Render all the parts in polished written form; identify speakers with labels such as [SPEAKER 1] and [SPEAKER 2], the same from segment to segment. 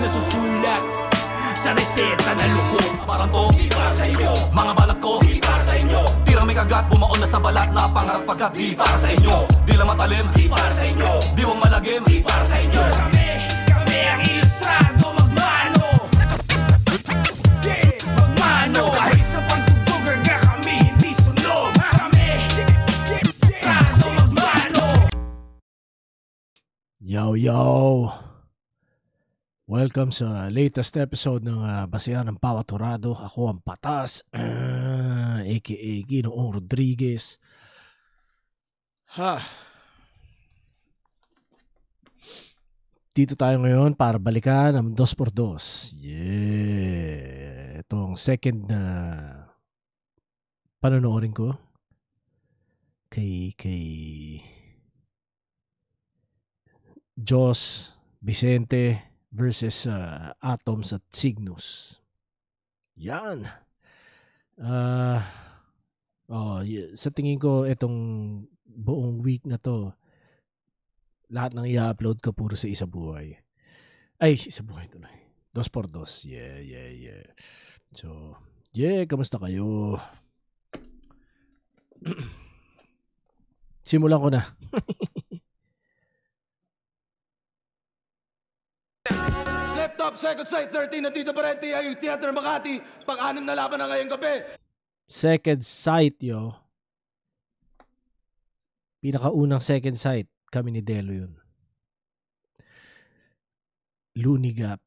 [SPEAKER 1] nasusulat sa reseta na lukot. Parang to, di para sa inyo. Mga balat ko, di para sa inyo. Tirang may kagat, bumaon na sa balat na pangarap pagkat di para sa inyo. Di lang matalim, di para sa inyo. Di wang malagim, di para sa inyo. Kami ang ilustrado, magmano. Yeah, magmano. Kahit sa pagtugtog aga kami hindi sunog. Kami, ilustrado, magmano.
[SPEAKER 2] Yo, yo! Welcome sa latest episode ng Basihan ng Bawat Hurado. Ako ang Patas, aka Ginoong Rodriguez. Dito tayo ngayon para balikan ang 2x2. Yeah! Itong second na panonoodin ko kay Jos Vicente versus Atoms at Cygnus. Yan. Sa tingin ko itong buong week na to, lahat ng i-upload ko puro sa Isa Buhay. Ay, Isa Buhay tuloy. 2x2. Yeah. So, kamusta kayo? Simulan ko na.
[SPEAKER 3] Top second sight 13 nandito pa rin TIU Theater Makati, pang-anim na laban na ngayong gabi.
[SPEAKER 2] Second sight, yo. Pinakaunang second sight kami ni Delo yun. Lunigap,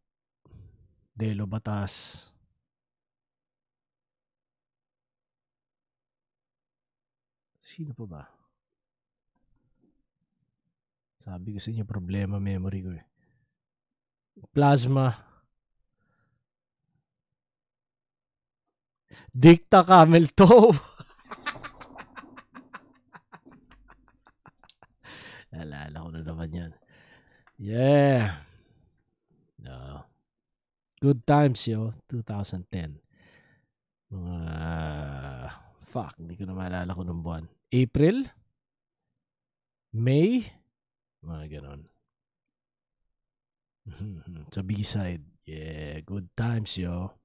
[SPEAKER 2] Delo Batas. Sino pa ba? Sabi ko sa inyo, problema memory ko eh. Plasma, Dicta Camel Toe. Alala ko na naman yan. Yeah. No. Good times, yo. 2010. Mga hindi ko na maalala ko ng buwan. April? May? Mga ganon. Sa B-side. Yeah, good times, yo.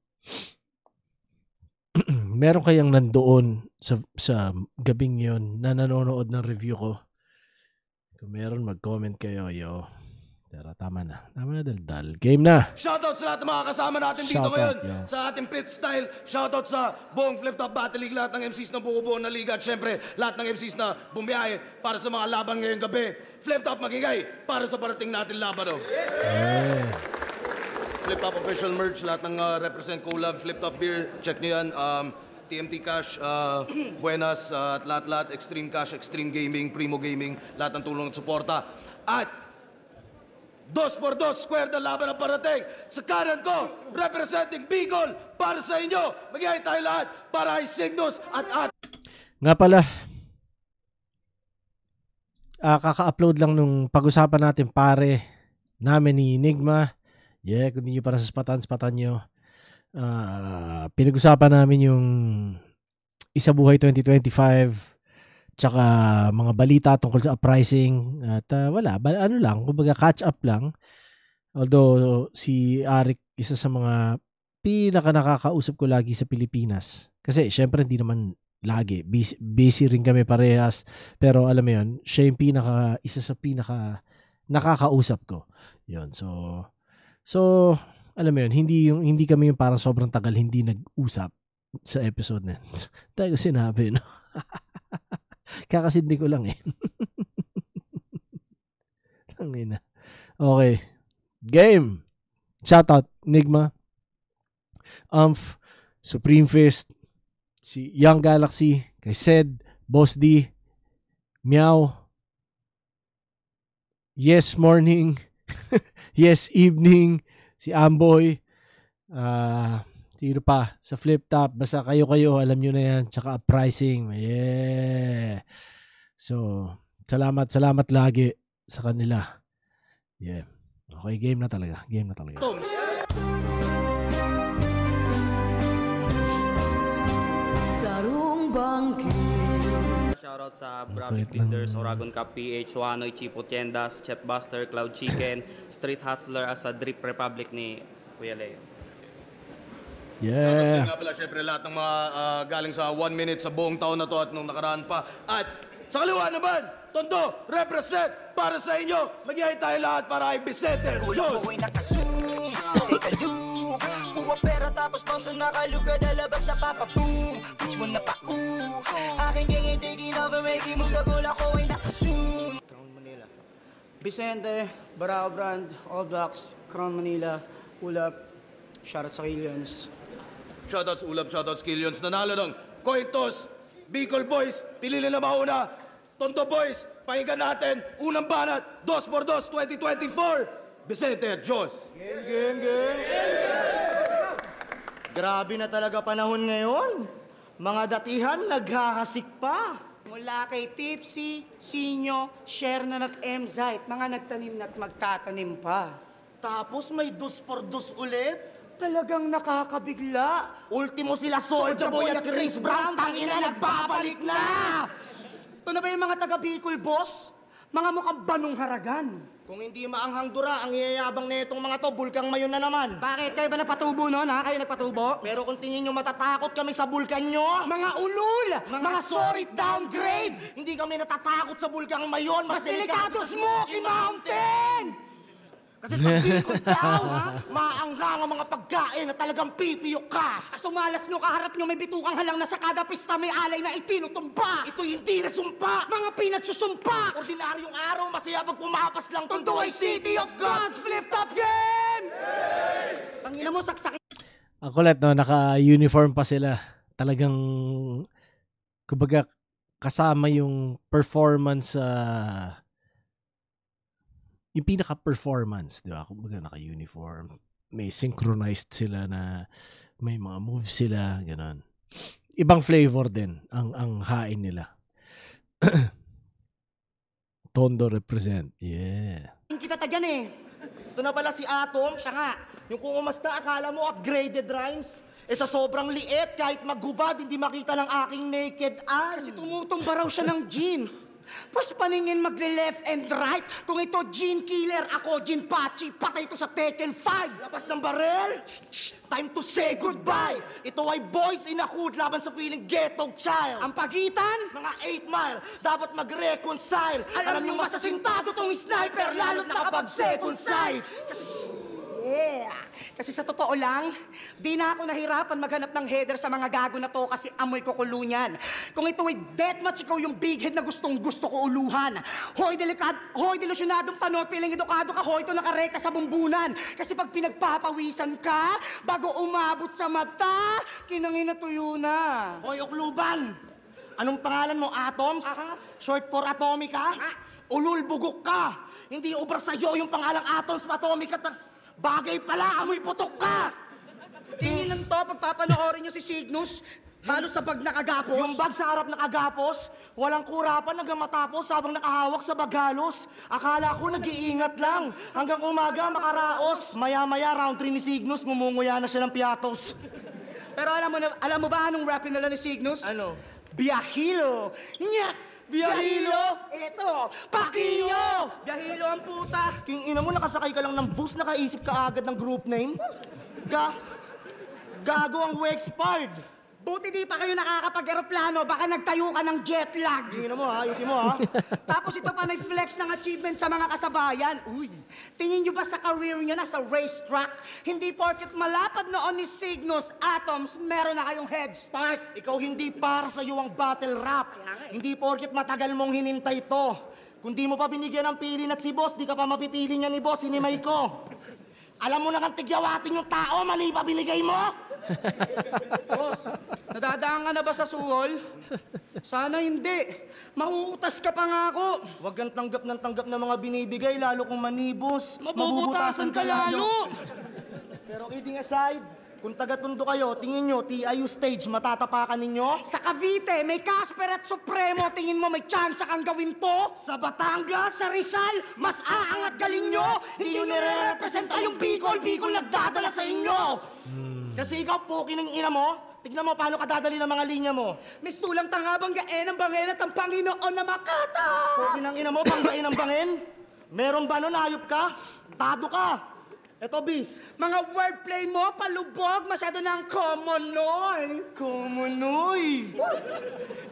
[SPEAKER 2] Meron kayang nandoon sa gabing yon na nanonood ng review ko? Kung meron, mag-comment kayo, yo. Pero tama na daldal. Game na! Shoutout sa lahat ng mga kasama natin dito ngayon sa ating pit style. Shoutout sa buong Flip Top Battle League, lahat ng MCs na buo-buo na liga. At syempre, lahat ng MCs na bumiyahe para sa mga laban ngayong gabi. Flip Top magigay para sa parating natin laban. Flip Top official merch, lahat ng represent collab, Flip Top beer, check nyo yan. TMT Cash, Buenas, at lahat, Extreme Cash, Extreme Gaming, Primo Gaming, lahat ng tulong at suporta. At 2x2 square na laban ang parating. Sa kanan ko, representing Bicol, para sa inyo, magigay tayo lahat para ay Cygnus at Nga pala, kaka-upload lang nung pag-usapan natin pare namin ni Enigma. Yeah, kung hindi nyo para sa spatan nyo. Pinag-usapan namin yung Isa Buhay 2025, tsaka mga balita tungkol sa uprising. At ano lang, kumbaga catch up lang. Although si Arik, isa sa mga nakakausap ko lagi sa Pilipinas. Kasi syempre hindi naman lagi. Busy rin kami parehas. Pero alam mo yun, siya yung isa sa nakakausap ko. Yun, So, alam mo yun, hindi kami yung parang sobrang tagal hindi nag-usap sa episode na yun. Tayo sinabi, no? Kakasindi ko lang eh. Tangina. Okay. Game. Shoutout, Enigma, Supreme Fist, si Young Galaxy, kay Sed, Boss D, Meow, Yes Morning, Yes Evening, si Amboy, sino pa sa Flip Top, basta kayo alam nyo na yan, tsaka Uprising. Yeah. So salamat lagi sa kanila. Yeah. Okay, game na talaga.
[SPEAKER 4] Shoutout sa Bravo Builders, Oragon Cup PH, Wanoy, Chipo Tiendas, Chef Buster, Cloud Chicken, Street Hustler at sa Drip Republic ni Kuya Leo.
[SPEAKER 2] Yeah.
[SPEAKER 3] Nga pala, syempre lahat ng mga galing sa 1 minute sa buong taon na to at nung nakaraan pa. At sa kaliwa naman, Tondo, represent para sa inyo. Mag-ihay tayo lahat para kay Vicente.
[SPEAKER 5] Kulang ko ay nakasume, take a look. Kuha pera tapos pauso nakaluga na labas na papaboom. Bitch mo na pa-oo. Aking gang ay taking over, making moves. Sa kulang ko ay nakasume.
[SPEAKER 6] Crown Manila. Vicente, Barao Brand, All Blacks, Crown Manila, Ulap, shoutout sa Killians.
[SPEAKER 3] Shoutouts Ulap, shoutouts Killions. Nanalo ng coin toss. Bicol Boys, pilili na mauna. Tondo Boys, pakinggan natin. Unang banat, 2x2 2024. Vicente at Jos.
[SPEAKER 6] Gang. Grabe na talaga panahon ngayon. Mga datihan, naghahasik pa. Mula kay Tipsy, Sinyo, Share na nag-Mzite, mga nagtanim na't magtatanim pa. Tapos may 2x2 ulit. Talagang nakakabigla. Ultimo sila Soulja Boy at Chris Brown, tangina nagbabalik na! Ito na ba yung mga taga Bicol, boss? Mga mukhang banong haragan. Kung hindi maanghang dura, ang iyayabang na itong mga to, bulkang mayon na naman. Bakit? Kayo ba nagpatubo nun, ha? Kayo nagpatubo? Pero kung tingin nyo matatakot kami sa bulkan nyo, mga ulul! Mga sorry downgrade! Hindi kami natatakot sa bulkang mayon, mas delikado Smoky Mountain! Kasi sa Bicol daw, ha? Maanghang ang mga pagkain na talagang pipiyok ka. Sumalas nyo, kaharap nyo may bitukang halang na sa kada pista may alay na itinutumba. Ito hindi na sumpa. Mga pinagsusumpa. Ordinaryong araw, masaya pag pumapas lang. Tondo ay City of Gods, flip-top game! Tangina mo, saksakin.
[SPEAKER 2] Ang kulit, no? Naka-uniform pa sila. Talagang, kumbaga, kasama yung performance yung pinaka-performance, di ba? Kumbaga naka-uniform. May synchronized sila na may mga moves sila, gano'n. Ibang flavor din ang hain nila. Tondo represent. Yeah.
[SPEAKER 6] Kita tagyan eh. Ito na pala si Atoms. Siya nga. Yung kung umasta, akala mo upgraded rhymes. Eh sa sobrang liit, kahit maghubad, hindi makita ng aking naked eye. Kasi tumutumba raw siya ng gin. Pas paningin magle-left and right. Kung ito Gene Killer, ako Gene Pachi. Patay ito sa Tekken 5. Labas ng barel. Time to say goodbye. Ito ay boys in a hood laban sa feeling ghetto child. Ang pagitan? Mga 8 mile. Dapat mag-reconcile. Alam nyo masasintado tong sniper, lalo't na kapag second sight. Yeah. Kasi sa totoo lang, di na ako nahirapan maghanap ng header sa mga gago na to kasi amoy ko kulunyan. Kung ito ay deathmatch, ikaw yung big head na gustong-gusto ko uluhan. Hoy, delusyonadong panoy, piling edukado ka, hoy, ito nakarekta sa bumbunan. Kasi pag pinagpapawisan ka, bago umabot sa mata, kinangin na tuyo na. Hoy, ukluban! Anong pangalan mo, Atoms? Short for Atomica? Ulul, bugok ka! Hindi ubra sa'yo yung pangalang Atoms, Atomica. Bagay pala, amoy putok ka! Tingin lang to, pagpapanoorin nyo si Cygnus, halos sa bag nakagapos. Yung bag sa harap nakagapos, walang kurapan hanggang matapos habang nakahawak sa bagalos. Akala ko nag-iingat lang, hanggang umaga makaraos. Maya-maya, round 3 ni Cygnus, ngumunguya na siya ng piatos. Pero alam mo ba anong rap nila ni Cygnus? Ano? Biyahilo! Nyak! Biyahilo! Ito! Pakiyo! Biyahilo ang puta! King ina mo, nakasakay ka lang ng bus, nakaisip ka agad ng group name? Gago ang Wexpard! Buti di pa kayo nakakapag-aeroplano, baka nagtayo ka ng jet lag. Tingnan mo ha, ayusin mo ha. Tapos ito pa nag-flex ng achievement sa mga kasabayan. Uy, tingin nyo ba sa career nyo na sa racetrack? Hindi porket malapad noon ni Cygnus Atoms, meron na kayong head start. Ikaw hindi para sa iyo ang battle rap. Hindi porket matagal mong hinintay to. Kung di mo pa binigyan ng pilin at si boss, di ka pa mapipili niya ni boss, hinimay ko. Alam mo na kang tigyawatin yung tao, mali pa binigay mo? Boss, nadadaan ka na ba sa suhol? Sana hindi. Mauutas ka pa nga ako. Huwag kang tanggap ng mga binibigay, lalo kung manibos. Mabubutasan ka lalo. Pero kidding aside, kung taga-Tondo kayo, tingin nyo, TIU stage, matatapakan ninyo? Sa Cavite, may Casper at Supremo, tingin mo may chance kang gawin to? Sa Batangas, sa Rizal, mas aangat galing nyo? Hindi nyo nire-representa yung Bicol nagdadala sa inyo! Kasi ikaw, poki ng ina mo, Tignan mo paano ka dadali ng mga linya mo.
[SPEAKER 7] Miss Tulang tanga banggain ang bangin at ang Panginoon na makata!
[SPEAKER 6] Pogi ng ina mo, banggain ang bangin. Meron ba nun, hayop ka? Tado ka. Eto, bis.
[SPEAKER 7] Mga wordplay mo, palubog, masyado ng common, Noy.
[SPEAKER 6] Kumunoy.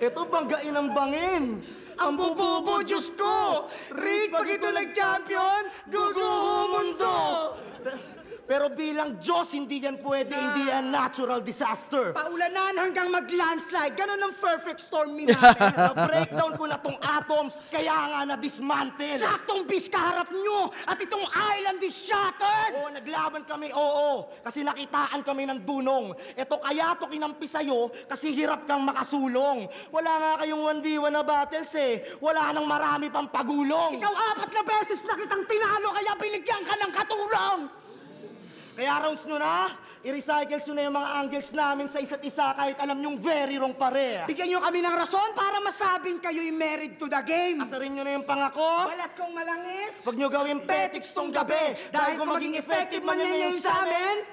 [SPEAKER 6] Eto, banggain ang bangin.
[SPEAKER 7] Ang bububo, Diyos ko! Rick, pag ito nag-champion, guguho mundo!
[SPEAKER 6] Pero bilang Diyos, hindi yan pwede, hindi yan natural disaster.
[SPEAKER 7] Paulanan hanggang mag-landslide, ganun ang perfect storm ni natin.
[SPEAKER 6] Na-breakdown ko na tong atoms, kaya nga na-dismantle.
[SPEAKER 7] Saktong bis kaharap nyo at itong island is shattered!
[SPEAKER 6] Oo, naglaban kami, oo. Kasi nakitaan kami ng dunong. Eto kaya to kinampi sa'yo kasi hirap kang makasulong. Wala nga kayong 1v1 na battles eh. Wala nang marami pang pagulong.
[SPEAKER 7] Ikaw 4 na beses na kitang tinalo kaya binigyan ka ng katulong!
[SPEAKER 6] Kaya rounds nyo na, i-recycle nyo na yung mga angles namin sa isa't isa kahit alam nyong very wrong pare.
[SPEAKER 7] Bigyan nyo kami ng rason para masabing kayo'y married to the game.
[SPEAKER 6] Asarin nyo na yung pangako.
[SPEAKER 7] Balat kong malangis.
[SPEAKER 6] Huwag nyo gawin petics tong gabi. Dahil kung maging effective man yan ngayon sa amin,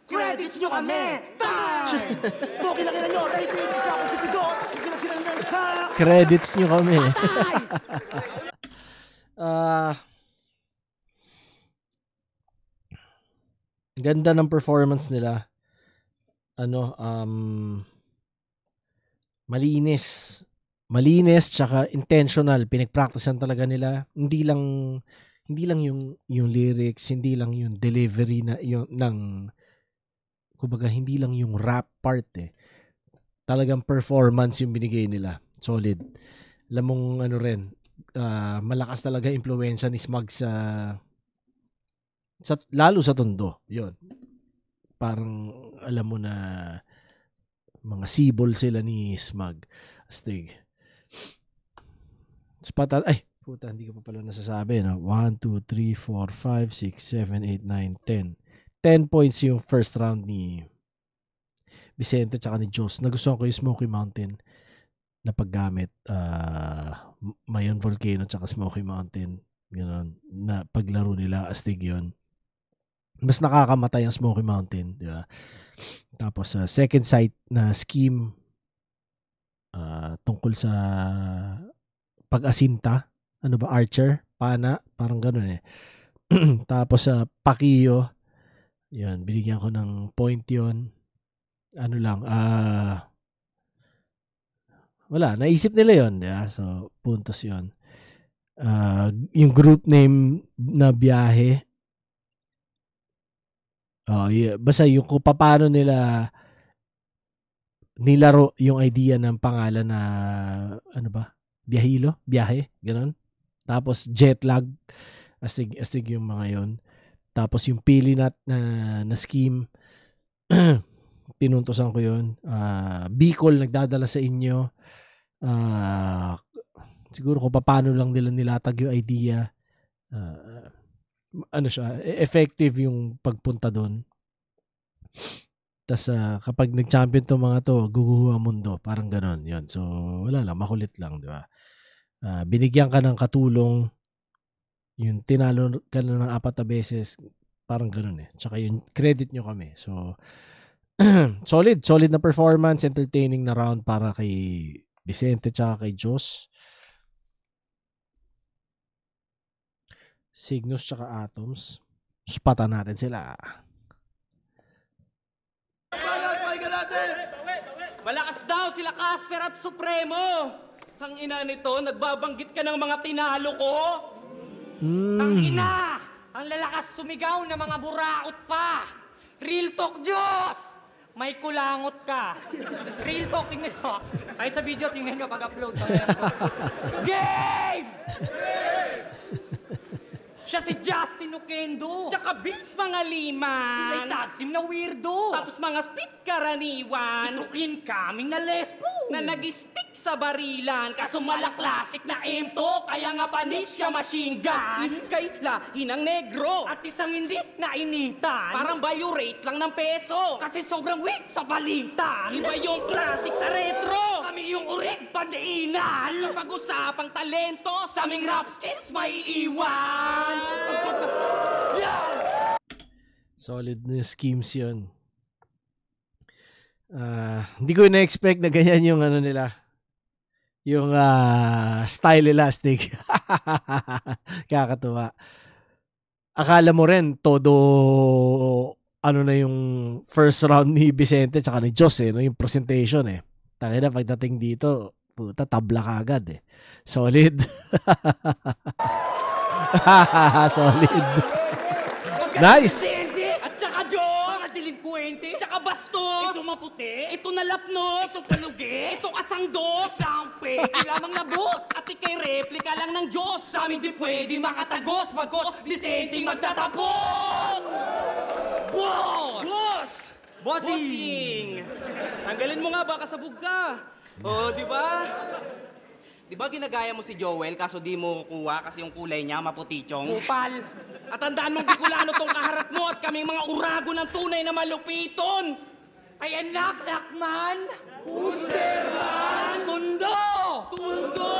[SPEAKER 6] credits nyo kami. Time! Pogi na kina nyo, Ray Pizzi, ako si Pido. Kina nyo, ha?
[SPEAKER 2] Credits nyo kami.
[SPEAKER 7] Patay!
[SPEAKER 2] Ganda ng performance nila. Malinis tsaka intentional. Pinagpracticean talaga nila. Hindi lang yung lyrics, hindi lang yung delivery na yung kumbaga hindi lang yung rap part eh. Talagang performance yung binigay nila. Solid. Alam mong malakas talaga impluwensya ni Smug lalo sa Tondo. Yun. Parang alam mo na mga sibol sila ni Smug. Astig. Puta, hindi ko pa pala nasasabi. No? 1, 2, 3, 4, 5, 6, 7, 8, 9, 10. 10 points yung first round ni Vicente tsaka ni Jos. Nagustuhan ko yung Smoky Mountain na paggamit. Mayon Volcano tsaka Smoky Mountain. Ganon. Na paglaro nila, astig yun. Mas nakakamatay ang Smoky Mountain, di ba? Tapos second sight na scheme tungkol sa pag-asinta, archer, pana, parang gano'n eh. Tapos pakiyo, yun, binigyan ko ng point yun. Wala, naisip nila yun, di ba? So, puntos yun. Yung group name na biyahe, basta yung kung paano nila nilaro yung idea ng pangalan na biyahe, ganun. Tapos jet lag, astig yung mga yon. Tapos yung pili na scheme, pinuntosan ko yun. Bicol nagdadala sa inyo. Siguro kung paano lang nila nilatag yung idea. Effective yung pagpunta doon. Tas kapag nag-champion to mga to, guguho ang mundo, parang gano'n. Yun. So wala lang, makulit lang, di ba? Binigyan ka ng katulong, yung tinalo ka na ng 4 na beses, parang gano'n eh. Tsaka yung credit nyo kami. So solid na performance, entertaining na round para kay Vicente tsaka kay Jos. Cygnus tsaka Atoms. Spatan natin sila.
[SPEAKER 4] Malakas daw sila Casper at Supremo. Ang ina nito, nagbabanggit ka ng mga tinalo ko.
[SPEAKER 7] Ang ina! Ang lalakas sumigaw na mga buraot pa! Real talk, Diyos! May kulangot ka. Real talk, tingnan nyo. Kahit sa video, tingnan nyo pag-upload. Game! Siya si Justin Oquendo.
[SPEAKER 4] Tsaka Vince mga liman.
[SPEAKER 7] Sila'y tag team na weirdo.
[SPEAKER 4] Tapos mga spit karaniwan.
[SPEAKER 7] Itukin kaming na lesbo.
[SPEAKER 4] Na nag-stick sa barilan.
[SPEAKER 7] Kaso malaklasik na M2, kaya nga panis siya machine gun.
[SPEAKER 4] Kay lahi ng negro.
[SPEAKER 7] At isang hindi nainitan.
[SPEAKER 4] Parang bio-rate lang ng peso.
[SPEAKER 7] Kasi sobrang weak sa balitan.
[SPEAKER 4] Iba yung classic sa retro.
[SPEAKER 7] Kami yung urig pandiinan.
[SPEAKER 4] Kapag usapang talento, sa aming rap skills may iiwan.
[SPEAKER 2] Solid na schemes yun. Hindi ko na-expect na ganyan yung ano nila. Yung style elastic. Kakatuwa. Akala mo rin, todo ano na yung first round ni Vicente tsaka ni Diyos no? Yung presentation Tangina pagdating dito, puta, tabla ka agad Solid. Solid. Nice.
[SPEAKER 7] At saka Diyos! Mga delinquente! Tsaka bastos! Ito maputi! Ito nalapnos! Ito palugi! Ito kasangdos! Isang peke lamang na boss! At ikay replika lang ng Diyos! Sa amin di pwede makatagos! Bagos, Vicenteng magtatapos! Boss!
[SPEAKER 4] Boss! Bossing! Tanggalin mo nga, baka sabog ka. Di ba? Di ba ginagaya mo si Joel kaso di mo kuha kasi yung kulay niya maputichong?
[SPEAKER 7] Kupal!
[SPEAKER 4] At tandaan mong Bicolano tong kaharap mo at kaming mga urago ng tunay na malupiton!
[SPEAKER 7] Ay anak man! Puster man! Tundo!
[SPEAKER 4] Tundo!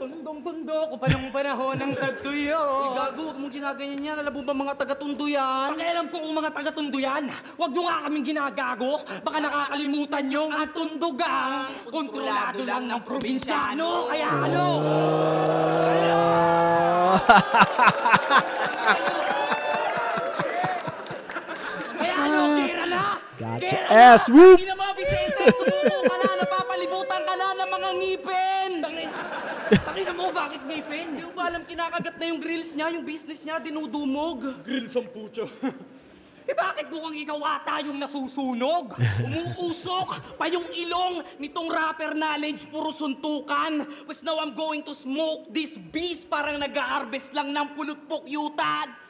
[SPEAKER 7] Tundong-tundo ko pa nung panahon ng tagtuyo.
[SPEAKER 4] Gago, huwag mong ginaganyan yan. Alam mo ba mga taga-tundo yan?
[SPEAKER 7] Pakialam ko kung mga taga-tundo yan. Huwag nyo nga kaming ginagago. Baka nakakalimutan nyo ang tundugang kontrolado lang ng probinsyano. Kaya ano? Kaya ano? Tira na!
[SPEAKER 2] Gotcha. Ass whoop!
[SPEAKER 4] Hindi na mga Vicente, sumuko ka na, napapalibutan ka na ng mga ngipin!
[SPEAKER 7] Takina mo, bakit ngipin?
[SPEAKER 4] Hindi mo ba alam kinakagat na yung grills niya, yung business niya, dinudumog?
[SPEAKER 7] Grills ang pucho. Bakit mukhang ikaw ata yung nasusunog?
[SPEAKER 4] Umuusok pa yung ilong nitong rapper knowledge, puro suntukan. Pues now I'm going to smoke this beast, parang nag-harvest lang ng pulutpok yutan.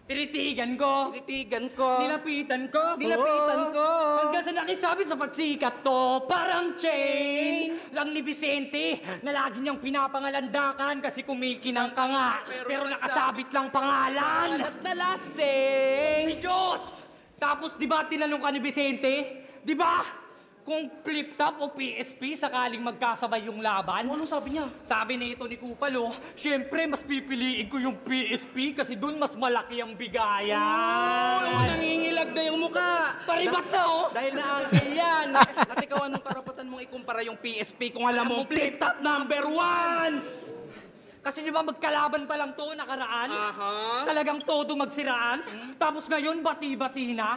[SPEAKER 7] Tinitigan ko.
[SPEAKER 4] Tinitigan ko.
[SPEAKER 7] Nilapitan ko.
[SPEAKER 4] Nilapitan ko.
[SPEAKER 7] Hanggang sa nakisabi sa pagsikat to, parang chain lang ni Vicente na lagi niyang pinapangalandakan kasi kumikinang ka nga. Pero nakasabit lang pangalan.
[SPEAKER 4] At nalasing.
[SPEAKER 7] Si Diyos! Tapos di ba tinanong ka ni Vicente? Di ba? Kung flip top o PSP sakaling magkasabay yung laban.
[SPEAKER 4] Anong sabi niya?
[SPEAKER 7] Sabi nito ni Kupalo, syempre mas pipiliin ko yung PSP kasi dun mas malaki ang bigayan.
[SPEAKER 4] Nangingilag na yung muka.
[SPEAKER 7] Paribat na
[SPEAKER 4] Dahil na-angkil yan. At ikaw, anong karapatan mong ikumpara yung PSP kung alam mong flip top number 1?
[SPEAKER 7] Kasi di ba magkalaban pa lang to nakaraan?
[SPEAKER 4] Aha.
[SPEAKER 7] Talagang todo magsiraan. Tapos ngayon bati-bati na.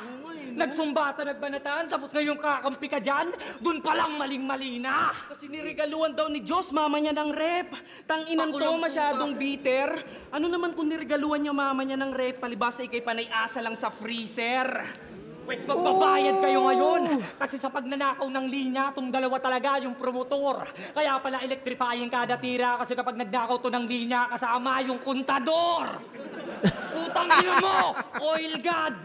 [SPEAKER 7] Nagsumbata, nagbanataan. Tapos ngayon kakampi ka dyan. Dun pa lang maling-mali na.
[SPEAKER 4] Kasi niregaluhan daw ni Diyos mama niya ng rep. Tanginan to, masyadong bitter. Ano naman kung niregaluhan niya mama niya ng rep, palibasa ikay panay asa lang sa freezer?
[SPEAKER 7] Pwes magbabayad kayo ngayon. Kasi sa pagnanakaw ng linya, tong dalawa talaga yung promotor. Kaya pala electrifying kada tira kasi kapag nagnakaw to ng linya, kasama yung kontador. Utang ina mo! Oil God!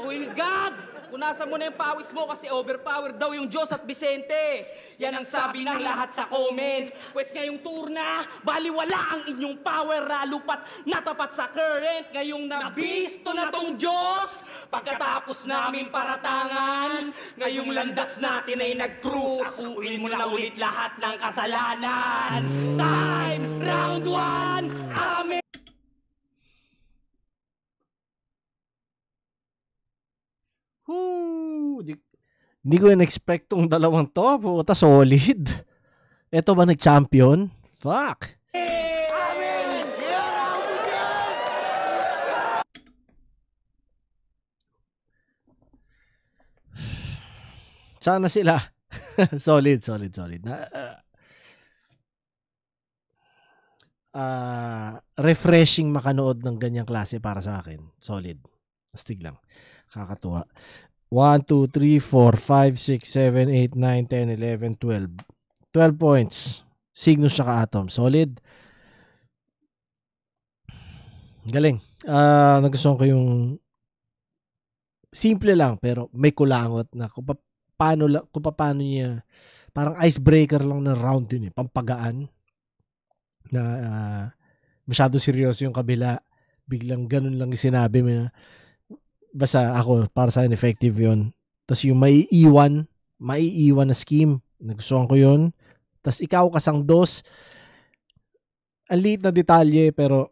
[SPEAKER 4] Oil God! Punasan mo na yung pawis mo kasi overpowered daw yung Diyos at Vicente. Yan ang sabi ng lahat sa comment. Pwes ngayong tour na, baliwala ang inyong power, lalo pat natapat sa current. Ngayong nabisto na tong Diyos. Pagkatapos namin paratangan, ngayong landas natin ay nag-cruise. Akuin mo na ulit lahat ng kasalanan. Time! Round 1! Amen!
[SPEAKER 2] Hindi ko in-expect tong dalawang to. Puta, solid. Ito ba nag-champion? Fuck.
[SPEAKER 7] Amen!
[SPEAKER 2] Sana sila. Solid. Refreshing makanood ng ganyang klase para sa akin. Solid. Astig lang. Kakatuwa. 1, 2, 3, 4, 5, 6, 7, 8, 9, 10, 11, 12. 12 points. Cygnus saka Atom. Solid. Galing. Nagustuhan ko yung simple lang pero may kulangot na kung paano niya parang icebreaker lang na round yun pampagaan na masyado seryoso yung kabila, biglang ganun lang yung sinabi mo. Basta ako, para sa akin, effective yun. Tapos yung maiiwan na scheme, nagustuhan ko yun. Tapos ikaw kasang dos, ang liit na detalye, pero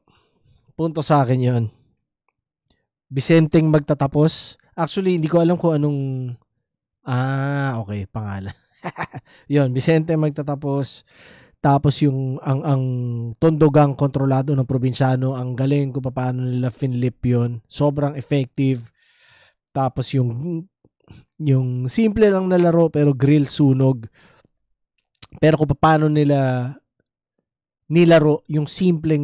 [SPEAKER 2] punto sa akin yun. Vicenteng magtatapos. Actually, hindi ko alam kung anong Okay, pangalan. Yun, Vicente magtatapos. Tapos yung ang Tondogang kontrolado ng probinsyano, ang galing kung paano nila finlip yun. Sobrang effective. Tapos yung simple lang na laro pero grill sunog. Pero kung paano nila nilaro yung simpleng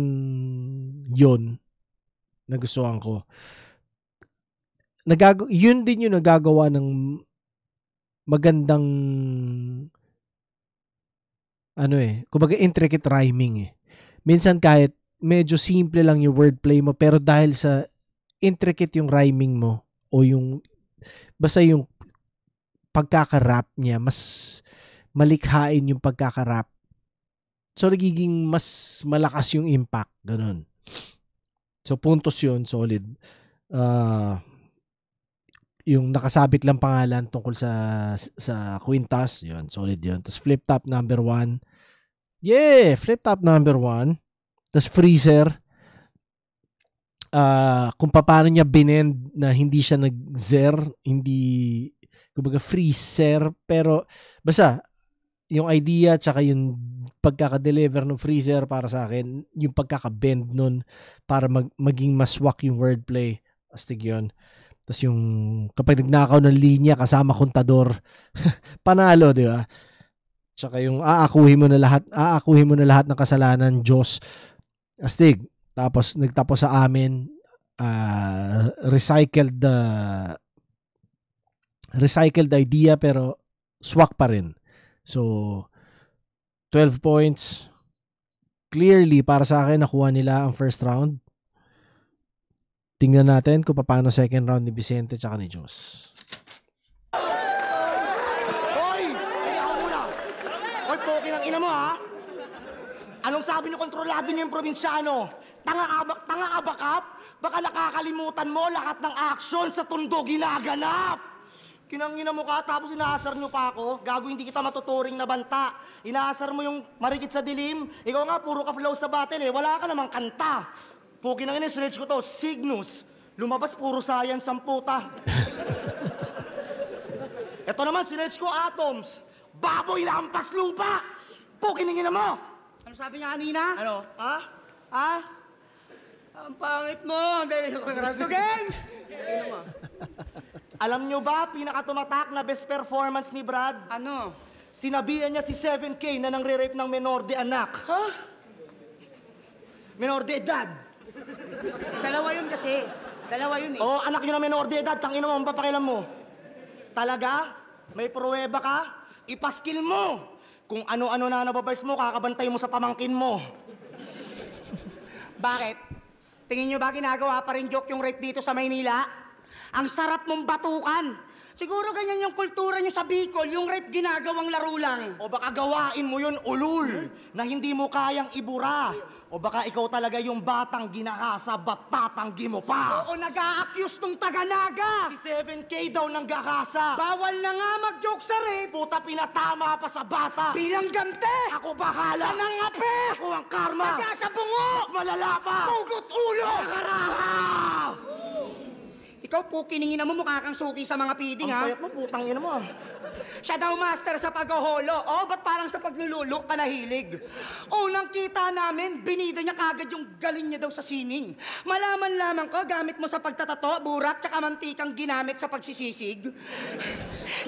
[SPEAKER 2] yun, nagustuhan ko. Yun din yung nagagawa ng magandang kumbaga intricate rhyming Minsan kahit medyo simple lang yung wordplay mo, pero dahil sa intricate yung rhyming mo o yung basta yung pagkaka-rap niya, mas malikhain yung pagkaka-rap. So nagiging mas malakas yung impact, ganun. So puntos yun, solid. Yung nakasabit lang pangalan tungkol sa Quintas, yun, solid yun. Tapos flip top number 1. Yeah, flip top number 1. Tapos freezer. Kung paano niya binend na hindi siya nag-zer, hindi, kumbaga freezer, pero basta, yung idea tsaka yung pagkaka-deliver ng freezer para sa akin, yung pagkaka-bend nun para maging maswak yung wordplay. Astig yun. Tapos yung kapag nagnakaw ng linya kasama kontador, panalo, di ba? Tsaka yung aakuhin mo na lahat ng kasalanan, Diyos. Astig. Tapos nagtapos sa amin, recycled idea pero swak pa rin. So 12 points. Clearly para sa akin nakuha nila ang first round. Tingnan natin kung paano second round ni Vicente tsaka ni Diyos.
[SPEAKER 6] Hoy! Tingnan ako muna! Hoy, poki ng ina mo, ha? Anong sabi ni kontrolado niyo yung probinsyano? Tanga ka ba, Kap? Baka nakakalimutan mo lahat ng action sa Tondo ginaganap! Kinangina mo ka, tapos inaasar niyo pa ako. Gago, hindi kita matuturing na banta. Inaasar mo yung marikit sa dilim. Ikaw nga, puro ka flow sa batin Wala ka namang kanta. Puki na search ko to, Cygnus. Lumabas, puro science ang puta. Ito naman, sinerch ko Atoms. Baboy lampas lupa. Puki na mo.
[SPEAKER 4] Ano sabi niya kanina?
[SPEAKER 6] Ano? Ha?
[SPEAKER 4] Ha? Ang pangit mo.
[SPEAKER 6] Tugin! Alam nyo ba, pinakatumatak na best performance ni Brad?
[SPEAKER 4] Ano?
[SPEAKER 6] Sinabihan niya si 7K na nangre-rape ng menor de anak.
[SPEAKER 4] Ha?
[SPEAKER 6] Menor de edad.
[SPEAKER 4] Dalawa yun kasi. Dalawa yun
[SPEAKER 6] Oo, anak yun na menor de edad. Tangina mo, ang papakilam mo. Talaga? May pruweba ka? Ipaskil mo! Kung ano-ano na nababars mo, kakabantay mo sa pamangkin mo.
[SPEAKER 4] Bakit? Tingin nyo ba ginagawa pa rin joke yung rape dito sa Maynila? Ang sarap mong batukan. Siguro ganyan yung kultura nyo sa Bicol, yung rape ginagawang laro lang.
[SPEAKER 6] O baka gawain mo yun, ulul, na hindi mo kayang ibura. O baka ikaw talaga yung batang ginahasa, ba't tatanggi mo pa?
[SPEAKER 4] Oo, nag-a-accuse tong taga-naga.
[SPEAKER 6] Si 7K daw nang gakasa.
[SPEAKER 4] Bawal na nga mag-joke sa rape.
[SPEAKER 6] Puta, pinatama pa sa bata.
[SPEAKER 4] Bilang gante.
[SPEAKER 6] Ako bahala.
[SPEAKER 4] Sa nangape.
[SPEAKER 6] Ako ang karma.
[SPEAKER 4] Taga sa bungo.
[SPEAKER 6] Mas malala pa.
[SPEAKER 4] Pugot ulo.
[SPEAKER 6] Nakaraha!
[SPEAKER 4] Ikaw po, kiningin mo mukha kang suki sa mga
[SPEAKER 6] Ang
[SPEAKER 4] piding, ha?
[SPEAKER 6] payat mo, putang ina mo.
[SPEAKER 4] Siya daw master sa pag-holo. Oh, ba't parang sa paglululo ka nahilig? Unang kita namin, binida niya kagad yung galing niya daw sa sining. Malaman lamang ko, gamit mo sa pagtatato, burak, tsaka mantikang ginamit sa pagsisisig.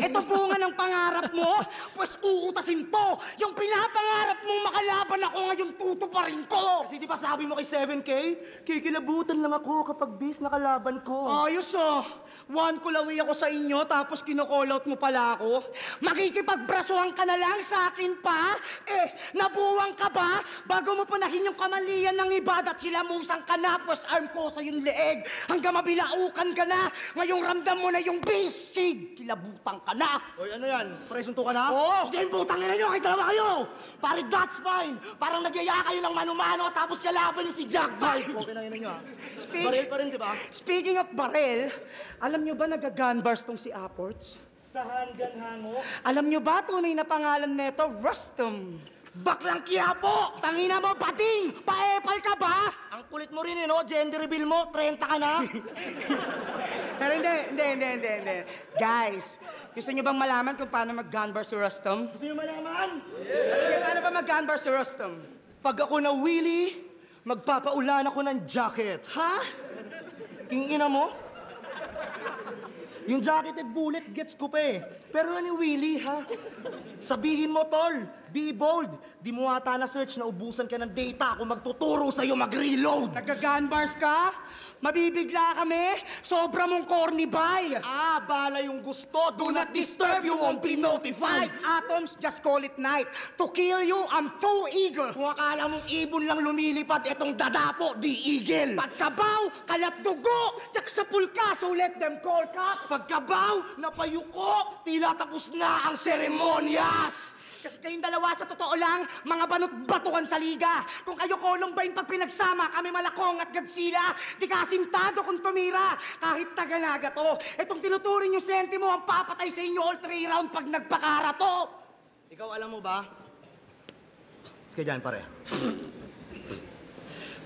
[SPEAKER 4] Ito bunga ng pangarap mo, pues uutasin to. Yung pinapangarap mong makalaban ako ngayon, tutuparin ko.
[SPEAKER 6] Kasi di ba sabi mo kay 7K, kikilabutan lang ako kapag bis nakalaban ko.
[SPEAKER 4] Ayos oh. One kulawi ako sa inyo, tapos kino-call out mo pala ako. Makikipagbrasuhan ka na lang sa akin pa? Nabuwang ka ba? Bago mo punahin yung kamalian ng iba at hilamusan ka na, pues arm ko sa yung leeg. Hanggang mabilaukan ka na. Ngayong ramdam mo na yung bisig. Kilabutan ka na.
[SPEAKER 6] Oy, ano yan? Presunto ka na?
[SPEAKER 4] Oo.
[SPEAKER 6] Hindi, putang ina nyo, kahit dalawa kayo. Pare, that's fine. Parang nagyaya kayo ng mano-mano, tapos kalaban niyo si Jack Bite. Okay na yun nyo, ha? Baril pa rin, di ba?
[SPEAKER 4] Speaking of baril, alam nyo ba nag-gunbars tong si Apports?
[SPEAKER 6] Sa handgun hango.
[SPEAKER 4] Alam nyo ba tunay na pangalan nito? Rustum.
[SPEAKER 6] Baklang Quiapo!
[SPEAKER 4] Tangina mo, bading! Paepal ka ba?
[SPEAKER 6] Ang kulit mo rin, no? Gender reveal mo, 30 ka na.
[SPEAKER 4] Pero hindi. Guys,
[SPEAKER 6] Gusto niyo bang malaman kung paano mag-gunbar si Rustam? Gusto niyo malaman? Sige, paano ba mag-gunbar si Rustam? Pag ako na Willy, magpapaulan ako ng jacket. Ha? King ina mo? Yung jacketed bullet, gets ko pa eh. Pero ni Willy, ha? Sabihin mo, tol, be bold. Di mo ata na-search na ubusan ka ng data kung magtuturo sa'yo mag-reload. Nagka-gunbars ka? Mabibigla kami? Sobra mong corny bay. Bala yung gusto. Do not disturb, you won't be notified. Atoms, just call it night. To kill you, I'm so eager. Kung akala mong ibon lang lumilipad, etong dadapo, di eagle. Pagkabaw, kalat dugo, tsak sa pulka, so let them call ka. Pagkabaw, napayuko, tila tapos na ang seremonyas. Kasi kayong dalawa sa totoo lang, mga banot-batukan sa liga. Kung kayo Columbine pag pinagsama, kami Malakong at Godzilla, di kasintado kung tumira. Kahit taganaga to, itong tinuturing yung senti mo ang papatay sa inyo all 3 round pag nagpakara to. Ikaw alam mo ba? Sige dyan pare.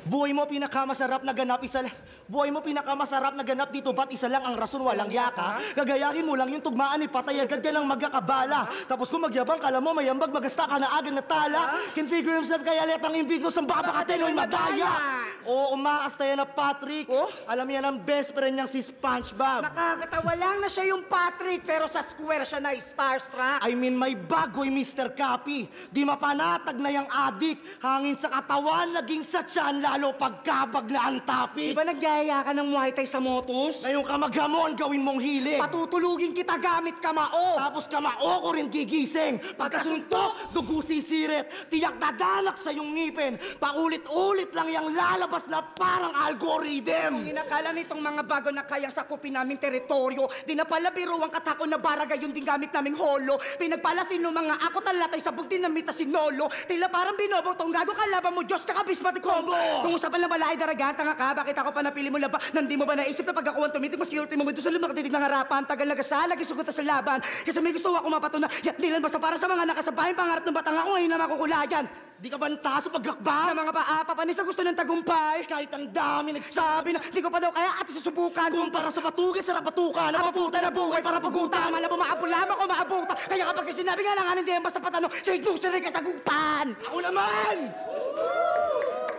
[SPEAKER 6] Buhay mo pinakamasarap na ganap isa lang. Buhay mo pinakamasarap na ganap dito, ba't isa lang ang rason, walang yaka? Gagayahin mo lang yung tugmaan ni patay, agad ka lang magkakabala. Tapos kung magyabang kala mo, mayambag, magasta ka na agad na tala. Can figure himself kaya letang invictus ang baka bakateno'y madaya. Oo, umaasta yan na Patrick. Alam yan ang best friend niyang si SpongeBob. Nakakatawa lang na siya yung Patrick, pero sa square siya na starstruck. I mean, may bagoy Mr. Cappy. Di mapanatag na yung adik. Hangin sa katawan, naging sa tiyan, lalo pagkabag na ang topic. Diba nagyaya ka ng Muay Thai sa motos? Ngayon ka maghamon, gawin mong hilig. Patutulugin kita gamit kamao. Tapos kamao ko rin gigising. Pagkasuntok, dugo sisirit. Tiyak dadalak sa iyong ngipin. Paulit-ulit lang yung lalabas na parang algorithm. Kung inakala nitong mga bago na kayang sakupin naming teritoryo, di na pala biro ang katakon na barangay yung din gamit naming holo. Pinagpalasin no mga ako talatay sa bugtin na mita si Nolo. Tila parang binobotong gago kalaban mo, Diyos ka kabismati combo. Kung usapan na malay daragan, tanga ka, bakit ako pa napili mo laba? Nandi mo ba naisip na pag ako ang tumitig, mas kilti mo doon sa lumakatitig ng harapan, tagal nagasal, nagisugot sa laban. Kasi may gusto ako mapatunan, yat nilan basta para sa mga nakasabayan, pangarap ng batang ako ngayon na makukulayan. Di ka banta sa paggakbang? Na mga paapa sa gusto ng tagumpay. Kahit ang dami nagsabi na di ko pa daw kaya at susubukan. Kumpara sa patugin, sarap patukan. Napaputa na buhay para pagutan. Mala po maapulama ko maabutan. Kaya kapag sinabi nga lang hindi yan basta patanong, sa ignusan rin kasagutan. Ako naman!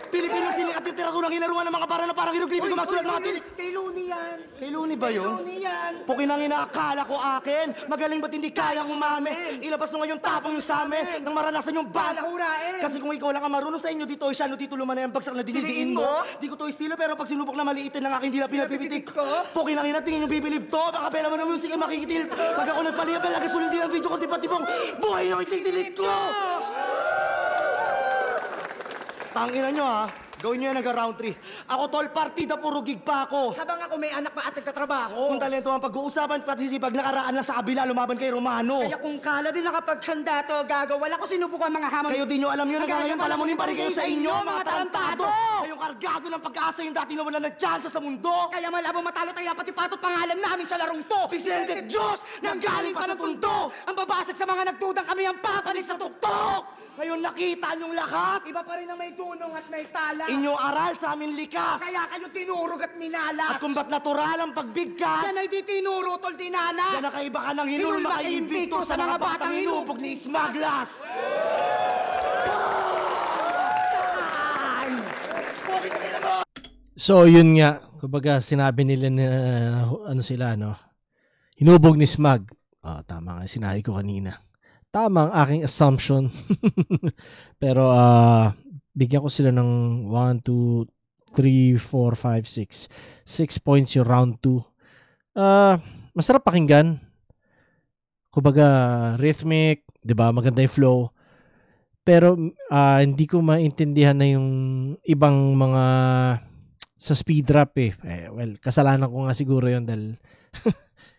[SPEAKER 6] Pilipinong sining at literaturang hinaruan ng mga bara na parang hieroglifo masulat mga tili. Kay Looney yan. Kay Looney ba yun? Kay Looney yan. Pukin ang inaakala ko akin. Magaling ba't hindi kayang umami? Ilabas mo ngayon tapang yung sa amin nang maranasan yung bala. Kasi kung ikaw lang ang marunong sa inyo, dito siya, no dito luman na yung bagsak na dinidiin mo. Di ko to estilo pero pag sinubok na maliitin ng aking dila pinapipitik ko. Pukin ang ina, tingin yung bibilib to. Baka pela mo ng music ay makikitil. Pag ako nagpaliyab, lagi sulit din ang video kung tipong buhay yung ititilit ko. Tangina nyo ha. Gawin nyo yan nag-round 3. Ako tol, partida puro gig pa ako. Habang ako may anak pa at nagtatrabaho. Kung talento ang pag-uusapan, pati sipag nakaraan lang sa kabila, lumaban kay Romano. Kaya kung kala din nakapaghanda to, wala ko sinubukan mga hamon. Kayo din nyo alam yun, ngayon palamunin pa rin kayo sa inyo, mga tarantado. Kayong kargado ng pag-asa yung dati na wala na tsansa sa mundo. Kaya malabo matalo tayo, pati patot pangalan namin sa larong to. Vicente Diyos, nanggaling pa sa tundo. Ang babasag sa mga nagdudang kami ang papalit sa tuktok. Ngayon nakita niyong lahat. Iba pa rin ang may dunong at may tala. Inyong aral sa amin likas. Kaya kayo tinurog at minalas. At kung ba't natural ang pagbigkas. Yan ay di tinuro, tol dinanas. Yan nakaiba ka ng hinulma kay Invicto sa mga batang hinubog ni Smaglas.
[SPEAKER 2] So yun nga, kumbaga sinabi nila na ano sila no. Hinubog ni Smag. Tama nga sinabi ko kanina. Tama ang aking assumption. Pero bigyan ko sila ng 1, 2, 3, 4, 5, 6. 6 points yung round 2. Masarap pakinggan. Kumbaga rhythmic, 'di ba? Maganda yung flow. Pero hindi ko maintindihan na yung ibang mga sa speed rap eh. Well, kasalanan ko nga siguro yun dahil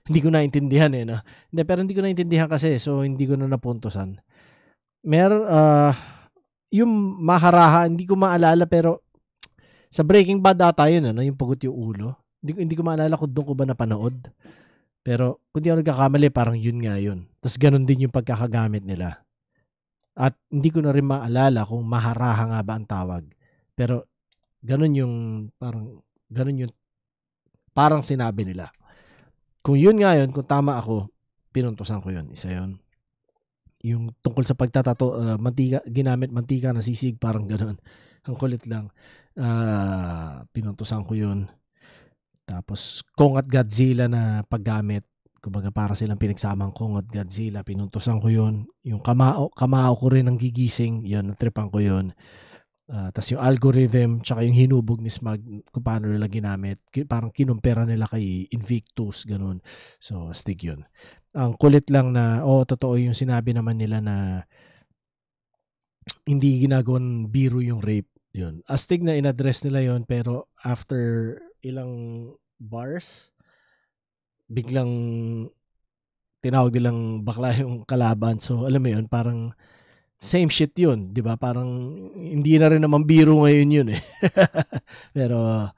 [SPEAKER 2] hindi ko naintindihan eh. No? Hindi, pero hindi ko naintindihan kasi so hindi ko na napuntosan. Meron, yung maharaha, hindi ko maalala pero sa Breaking Bad ata yun, ano, yung pagot yung ulo. Hindi ko maalala kung doon ko ba napanood. Pero kung di ako nagkakamali, parang yun nga yun. Tapos ganun din yung pagkakagamit nila. At hindi ko na rin maalala kung maharaha nga ba ang tawag. Pero ganun yung parang sinabi nila. Kung yun nga yun, kung tama ako, pinuntusan ko yun. Isa yun. Yung tungkol sa pagtatato, ginamit mantika na sisig, parang gano'n. Ang kulit lang. Pinuntusan ko yun. Tapos, Kong at Godzilla na paggamit. Kumbaga para silang pinagsamang Kong at Godzilla. Pinuntusan ko yun. Yung kamao ko rin ng gigising. Yun, natripan ko yun. Tapos yung algorithm, tsaka yung hinubog ni Smug, kung paano nila ginamit. Parang kinumpera nila kay Invictus, ganun. So, astig yun. Ang kulit lang na, totoo yung sinabi naman nila na hindi ginagawang biro yung rape. Yun. Astig na in-address nila yun, pero after ilang bars, biglang tinawag nilang bakla yung kalaban. So, alam mo yun, parang same shit yun, di ba? Parang hindi na rin naman biro ngayon yun eh. Pero,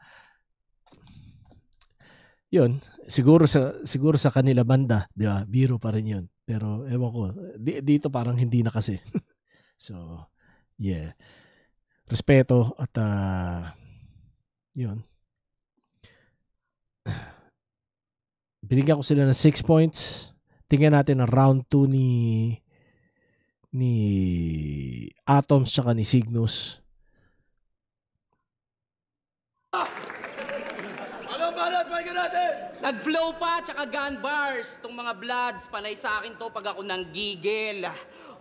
[SPEAKER 2] yun, siguro sa kanila banda, di ba? Biro pa rin yun. Pero ewan ko, dito parang hindi na kasi. So, yeah. Respeto at yun. Binigyan ko sila ng 6 points. Tingnan natin ang round 2 ni Atoms tsaka ni Cygnus.
[SPEAKER 3] Anong banat, pakinggan natin?
[SPEAKER 4] Nag-flow pa, tsaka gun bars. Itong mga bloods, panay sa akin to pag ako nanggigil.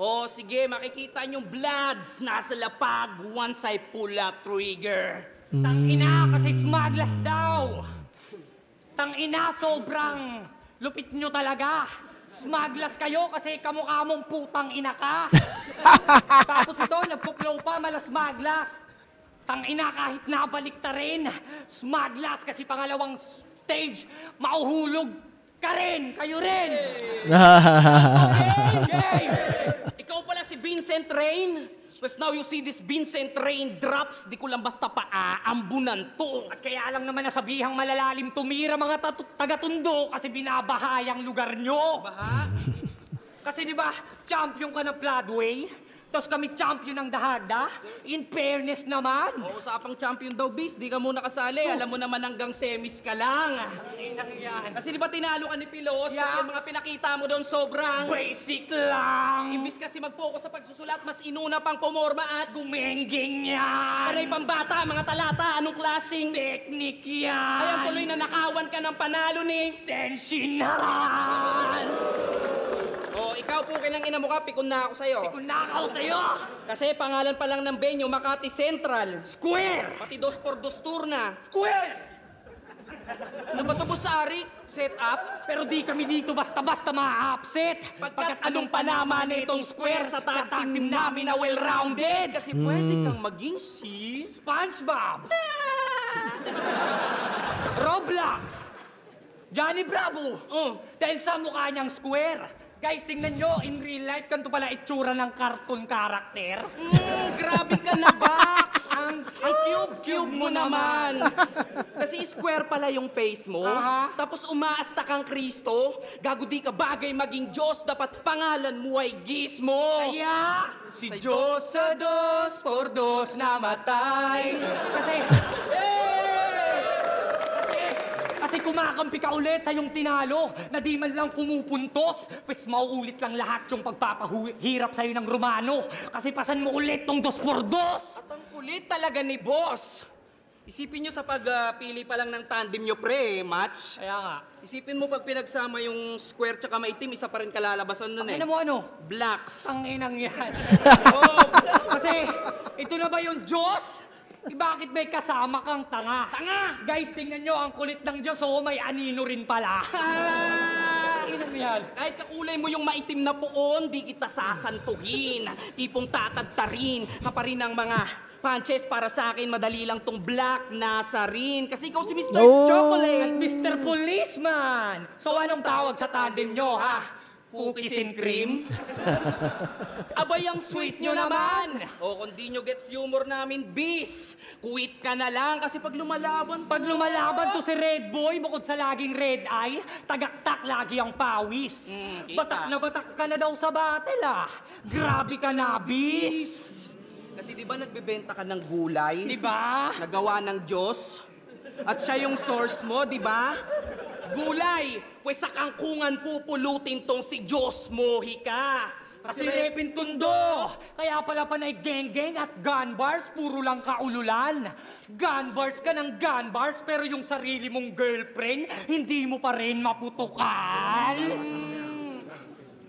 [SPEAKER 4] O sige, makikita niyong bloods nasa lapag once I pull up trigger.
[SPEAKER 7] Tangina, kasi smugglers daw. Tangina, sobrang lupit nyo talaga. Smugglers kayo kasi kamukha mong putang ina ka. Tapos ito, nagpo-flow pa, mala smugglers. Tangina, kahit nabalik ta rin. Smugglers kasi pangalawang stage, mauhulog ka rin, kayo rin.
[SPEAKER 4] Hey! Ikaw pala si Vincent Rain. Because now you see this Vincent Rain drops, di ko lang basta paaambunan to.
[SPEAKER 7] At kaya lang naman nasabihang malalalim tumira mga taga-tundo kasi binabahayang lugar nyo.
[SPEAKER 4] Baha?
[SPEAKER 7] Kasi di ba, champion ka ng Floodway? Tapos kami champion ng Dahagda? In fairness naman.
[SPEAKER 4] O, usapang champion daw, Bis. Di ka muna kasali. Alam mo naman hanggang semis ka lang.
[SPEAKER 7] Inang yan.
[SPEAKER 4] Kasi di ba tinalo ka ni Pilos? Kasi
[SPEAKER 7] Yes.
[SPEAKER 4] yung mga pinakita mo doon sobrang...
[SPEAKER 7] Basic lang.
[SPEAKER 4] Imbis kasi mag-focus sa pagsusulat, mas inuna pang pumorma at
[SPEAKER 7] Gumengging yan.
[SPEAKER 4] panay pambata, mga talata, anong klaseng...
[SPEAKER 7] Teknik yan.
[SPEAKER 4] Ayan tuloy na nakawan ka ng panalo ni...
[SPEAKER 7] Tensionan.
[SPEAKER 4] O, ikaw po kinang ina mo ka, pikon na ako sa'yo.
[SPEAKER 7] Kung nakaw sa'yo.
[SPEAKER 4] Kasi pangalan pa lang ng venue, Makati Central.
[SPEAKER 7] Square.
[SPEAKER 4] Pati 2x2 tour na.
[SPEAKER 7] Square.
[SPEAKER 4] Ano ba ito, Boss Arik? Set up?
[SPEAKER 7] Pero di kami dito basta-basta ma-upset.
[SPEAKER 4] Pagkat anong panama na itong square sa tag team namin na well-rounded. Kasi pwede kang maging si...
[SPEAKER 7] SpongeBob. Roblox. Johnny Bravo. Dahil sa mukha niyang square. Guys, tingnan nyo, in real life, ganito pala itsura ng cartoon character.
[SPEAKER 4] Grabe ka na, Bax! Ang cube mo naman. Kasi square pala yung face mo.
[SPEAKER 7] Aha.
[SPEAKER 4] Tapos umaasta kang Kristo. Gago di ka bagay maging Diyos. Dapat pangalan mo ay Gizmo.
[SPEAKER 7] Kaya, si Diyos sa 2x2 namatay. Kasi kumakampi ka ulit sa yung tinalo na di man lang pumupuntos. Pues mauulit lang lahat yung pagpapahirap sa'yo ng Romano. Kasi pasan mo ulit tong 2x2.
[SPEAKER 4] At ang kulit talaga ni Boss. Isipin nyo sa pagpili pa lang ng tandem nyo, pre, match.
[SPEAKER 7] Kaya nga.
[SPEAKER 4] Isipin mo pag pinagsama yung square tsaka maitim, isa pa rin kalalabasan nun eh.
[SPEAKER 7] Ano mo ano?
[SPEAKER 4] Blacks.
[SPEAKER 7] Ang inang yan.
[SPEAKER 4] Oh,
[SPEAKER 7] Kasi ito na ba yung Diyos? Bakit may kasama kang tanga?
[SPEAKER 4] tanga!
[SPEAKER 7] Guys, tingnan nyo, ang kulit ng Diyos, may anino rin pala. Ang inang yan.
[SPEAKER 4] Kahit kakulay mo yung maitim na puon, di kita sasantuhin. Tipong tatagtarin ka pa rin ng mga punches para sa akin. Madali lang tong black nasa rin. Kasi ikaw si Mr. Chocolate.
[SPEAKER 7] Mr. Policeman! So anong tawag sa tandem nyo, ha?
[SPEAKER 4] Cookies and cream? Abay, ang sweet nyo naman! O, kung di nyo gets humor namin, bis! Quit ka na lang kasi pag lumalaban...
[SPEAKER 7] Pag lumalaban to si Red Boy, bukod sa laging red eye, tagaktak lagi ang pawis.
[SPEAKER 4] kita.
[SPEAKER 7] Batak na batak ka na daw sa battle, ah. Grabe ka na, bis!
[SPEAKER 4] Kasi di ba nagbebenta ka ng gulay?
[SPEAKER 7] Diba?
[SPEAKER 4] Nagawa ng Diyos? At siya yung source mo, di ba? Gulay! Pues sa kangkungan pupulutin tong si Diyos Mohi ka.
[SPEAKER 7] Kasi Repin Tondo, kaya pala panay geng-geng at gun bars, puro lang kaululan. Gun bars ka ng gun bars, pero yung sarili mong girlfriend, hindi mo pa rin maputukan.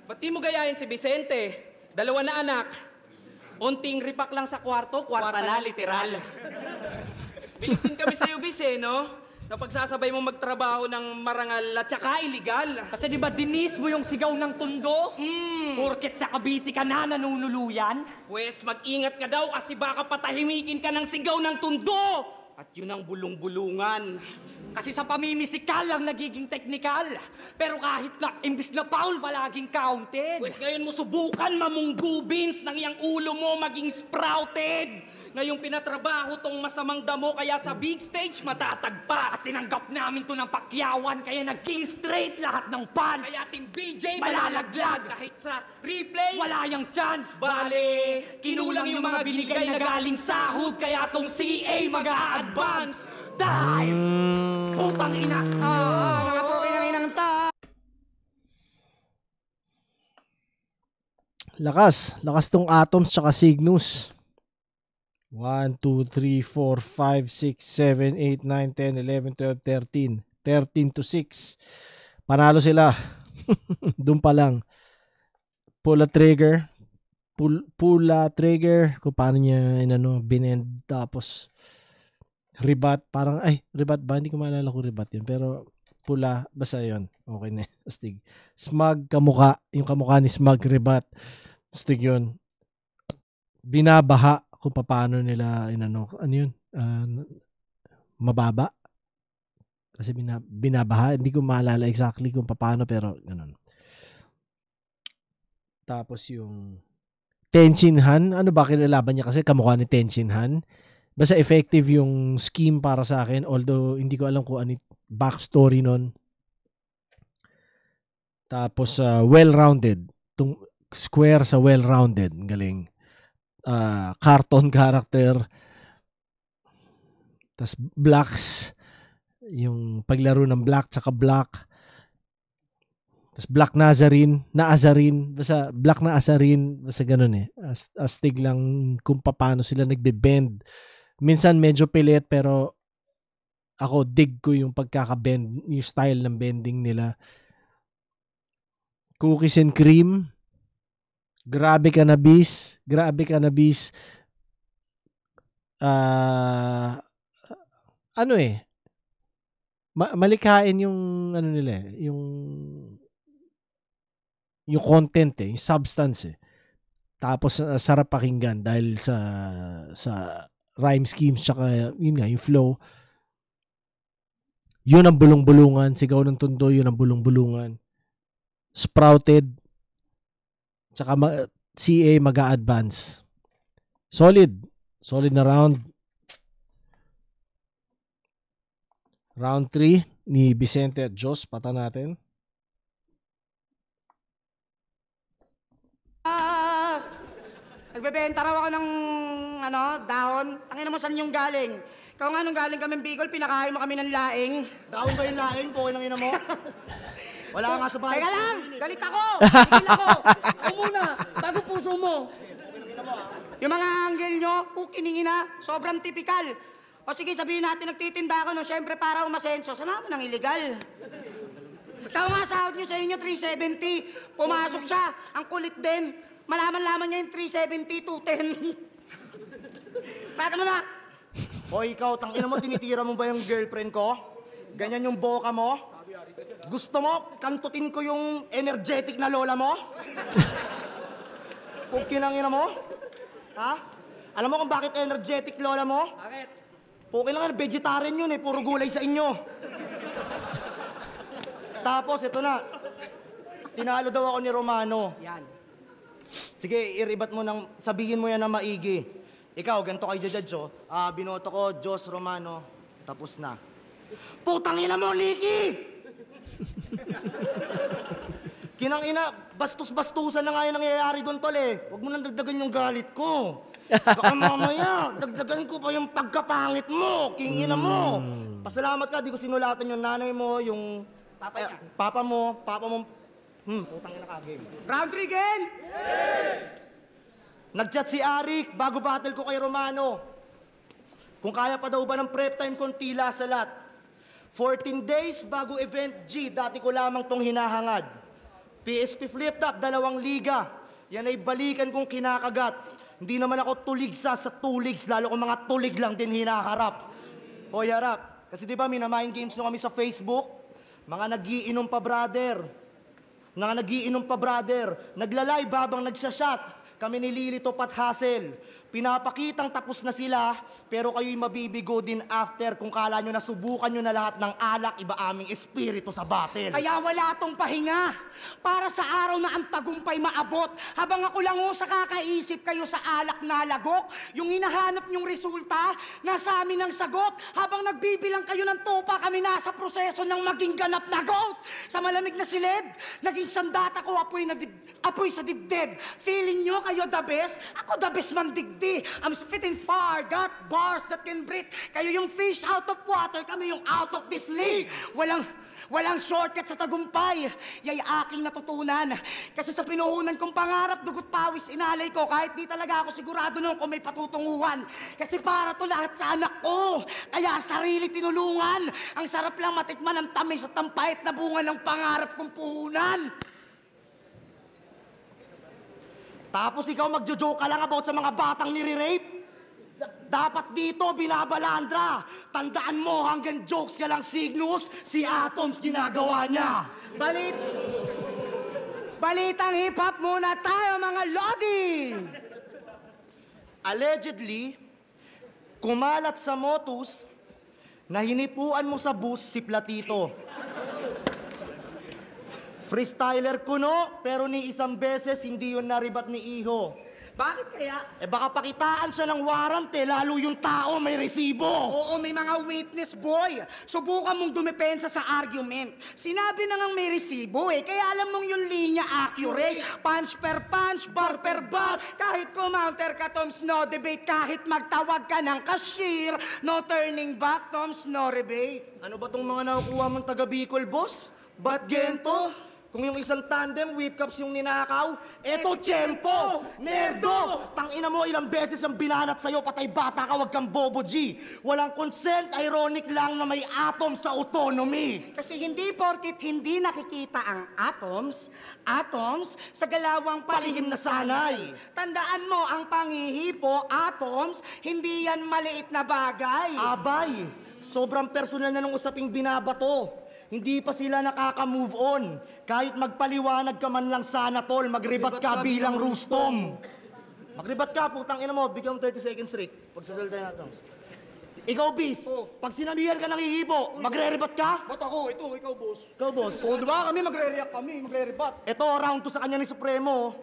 [SPEAKER 4] Ba't di mo gayahin si Vicente? 2 na anak. Unting ripak lang sa kwarto, kwarta na, literal. Bilis din kami sa'yo, Vice, no? Na pagsasabay mo magtrabaho ng marangal at saka iligal.
[SPEAKER 7] Kasi di ba dinis mo yung sigaw ng Tondo? Porket sa Cavite ka na nanunuluyan?
[SPEAKER 4] Pues mag-ingat ka daw kasi baka patahimikin ka ng sigaw ng Tondo. At yun ang bulong-bulungan.
[SPEAKER 7] Kasi sa pamimisikal lang nagiging technical. Pero kahit na imbis na foul, palaging counted.
[SPEAKER 4] Pues ngayon mo subukan mamunggu beans nang iyang ulo mo maging sprouted. Ngayong pinatrabaho tong masamang damo kaya sa big stage matatagpas.
[SPEAKER 7] At tinanggap namin to ng pakyawan kaya naging straight lahat ng punch.
[SPEAKER 4] Kaya Team BJ
[SPEAKER 7] Malalaglag.
[SPEAKER 4] malalaglag kahit sa replay.
[SPEAKER 7] Wala yung chance.
[SPEAKER 4] Bale, kinulang yung mga binigay na galing sahod kaya tong CA mag-a-advance.
[SPEAKER 7] Dahil putang ina.
[SPEAKER 6] Mga pukin ng inang ta.
[SPEAKER 2] Lakas tong Atoms tsaka Cygnus. 1, 2, 3, 4, 5, 6, 7, 8, 9, 10, 11, 12, 13. 13 to 6. Panalo sila. Doon pa lang. Pula trigger. Kung paano niya binend. Tapos ribat. Parang, ribat ba? Hindi ko maalala kung ribat yun. Pero pula. Basta yun. Okay na. Astig. Smug kamuka. Yung kamuka ni Smug ribat. Astig yun. Binabaha kung paano nila ano yun? Mababa. Kasi binabaha. Hindi ko maalala exactly kung paano pero ganun. Tapos yung Tenshin Han. Ano ba kinalaban niya? Kasi kamukha ni Tenshin Han. Basta effective yung scheme para sa akin. Although hindi ko alam kung ano backstory nun. Tapos well-rounded. Tung square sa well-rounded. Galing. Cartoon character. Tas blacks, yung paglaro ng black tsaka black. Tas black Nazarene, basta black na Azarin, basta ganun eh. Astig lang kung paano sila nagbe-bend. Minsan medyo pilit pero ako dig ko yung pagkaka-bend, yung style ng bending nila. Cookies and Cream. Grabe ka na bis. Malikhain yung ano nila yung content yung substance Tapos sarap pakinggan dahil sa rhyme schemes tsaka yun nga yung flow. Yun ang bulong-bulungan, sigaw ng Tondo, yun ang bulong-bulungan. Sprouted. Tsaka CA mag-a-advance. Solid na round. Round 3 ni Vicente at Jos. Pata natin.
[SPEAKER 6] Nagbebenta raw ako ng dahon. Tangina mo, saan yung galing? Ikaw nga nung galing kami Bicol, pinakain mo kami ng laing.
[SPEAKER 3] Daon ba yung laing? Pukin ng ina mo? Wala nga sa bahay.
[SPEAKER 6] Teka lang! Galit ako! Galit ako!
[SPEAKER 4] Ako muna, bago puso mo.
[SPEAKER 6] Yung mga anggel nyo, pukiningina, sobrang tipikal. O sige, sabihin natin nagtitinda ako, no? Siyempre para umasenso, sama mo ng illegal. Ikaw nga, sahod nyo sa inyo, 370. Pumasok siya, ang kulit din. Malaman-laman niya yung 370, 210. Pata mo na!
[SPEAKER 3] O ikaw, tangina mo, tinitira mo ba yung girlfriend ko? Ganyan yung boka mo? Gusto mo, kantutin ko yung energetic na lola mo? Pukin ang ina mo? Ha? Alam mo kung bakit energetic lola mo?
[SPEAKER 4] Bakit?
[SPEAKER 3] Pukin lang, vegetarian yun eh, puro gulay sa inyo. Tapos, ito na. Tinalo daw ako ni Romano.
[SPEAKER 6] Yan.
[SPEAKER 3] Sige, iribat mo sabihin mo yan na maigi. Ikaw, ganito kay judge, oh. Binoto ko, Jos Romano. Tapos na. Putang ina mo, Liki! Kinang ina, bastos-bastusan na nga yung nangyayari doon, tol eh. Huwag mo nang dagdagan yung galit ko. Baka mamaya, dagdagan ko pa yung pagkapangit mo, king ina mo. Pasalamat ka, di ko sinulatan yung nanay mo, yung
[SPEAKER 6] Papa mo, putang ina ka, game. Round 3 again! Nag-chat si Arik bago battle ko kay Romano. Kung kaya pa daw ba ng prep time kung tila sa lat. 14 days bago event G, dati ko lamang tong hinahangad. PSP flip top, 2 liga. Yan ay balikan kong kinakagat. Hindi naman ako tuligsa sa tuligs, lalo kung mga tulig lang din hinaharap. Hoy, harap. Kasi di ba minamind games nyo kami sa Facebook? Mga nagiinom pa, brother. Nagla-live habang nagsashot. Kami ni Lilito Pat Hassel. Pinapakitang tapos na sila, pero kayo'y mabibigo din after kung kala nyo na subukan nyo na lahat ng alak, iba aming espiritu sa battle.
[SPEAKER 8] Kaya wala tong pahinga. Para sa araw na ang tagumpay maabot, habang ako lang sa kakaisip kayo sa alak na lagok, yung hinahanap nyong resulta, nasa amin ang sagot. Habang nagbibilang kayo ng tupa, kami nasa proseso ng maging ganap na goat. Sa malamig na silid, naging sandata ko, apoy sa dibdib. Feeling nyo kayo the best? Ako the best man digdi. I'm spitting fire, got bars that can breathe. Kayo yung fish out of water, kami yung out of this league. Walang shortcut sa tagumpay. Yay aking natutunan. Kasi sa pinuhunan kong pangarap, dugot pawis inalay ko. Kahit di talaga ako sigurado noon kung may patutunguhan. Kasi para to lahat sa anak ko. Kaya sarili tinulungan. Ang sarap lang matikman ang tamis at tampahit na bunga ng pangarap kong puhunan.
[SPEAKER 6] Tapos ikaw magjo-joke ka lang about sa mga batang nire-rape? Dapat dito binabalandra. Tandaan mo hanggang jokes ka lang, Cygnus, si Atoms ginagawa niya.
[SPEAKER 8] Balitang hip-hop muna tayo, mga lodi!
[SPEAKER 6] Allegedly, kumalat sa Motus na hinipuan mo sa bus si Platito. Freestyler kuno, pero ni isang beses hindi yun naribat ni Iho.
[SPEAKER 8] Bakit kaya?
[SPEAKER 6] Baka pakitaan siya ng warrant lalo yung tao may resibo.
[SPEAKER 8] Oo, may mga witness, boy. Subukan mong dumepensa sa argument. Sinabi na ngang may resibo kaya alam mong yung linya accurate. Punch per punch, bar per bar. Kahit kumounter ka, Toms, no debate. Kahit magtawag ka ng cashier, no turning back, Toms, no rebate.
[SPEAKER 6] Ano ba tong mga nakukuha mong taga Bicol, boss? Ba't gento? Kung yung isang tandem, whip cups yung ninakaw, eto tiyempo! Nerdo! Tangina mo, ilang beses ang binanat sa'yo, patay bata ka, wag kang bobo G. Walang consent, ironic lang na may atom sa autonomy.
[SPEAKER 8] Kasi hindi porkit hindi nakikita ang atoms sa galawang
[SPEAKER 6] Palihim na sanay.
[SPEAKER 8] Tandaan mo, ang panghihipo, atoms, hindi yan maliit na bagay.
[SPEAKER 6] Abay, sobrang personal na nung usaping binabato. Hindi pa sila nakaka-move on. Kahit magpaliwanag ka man lang sana, tol, magribat ka bilang Rustom. Magribat ka, putang ina mo, bigyan mo 30 seconds straight. Pagsasalita natin. Ikaw, Bis, pag sinabihan ka ng hihipo, magre-rebat ka?
[SPEAKER 8] Ba't ako? Ikaw, boss.
[SPEAKER 6] Ikaw, boss.
[SPEAKER 8] O, diba? Kami magre-rebat.
[SPEAKER 6] Ito, round 2 sa kanya ni Supremo.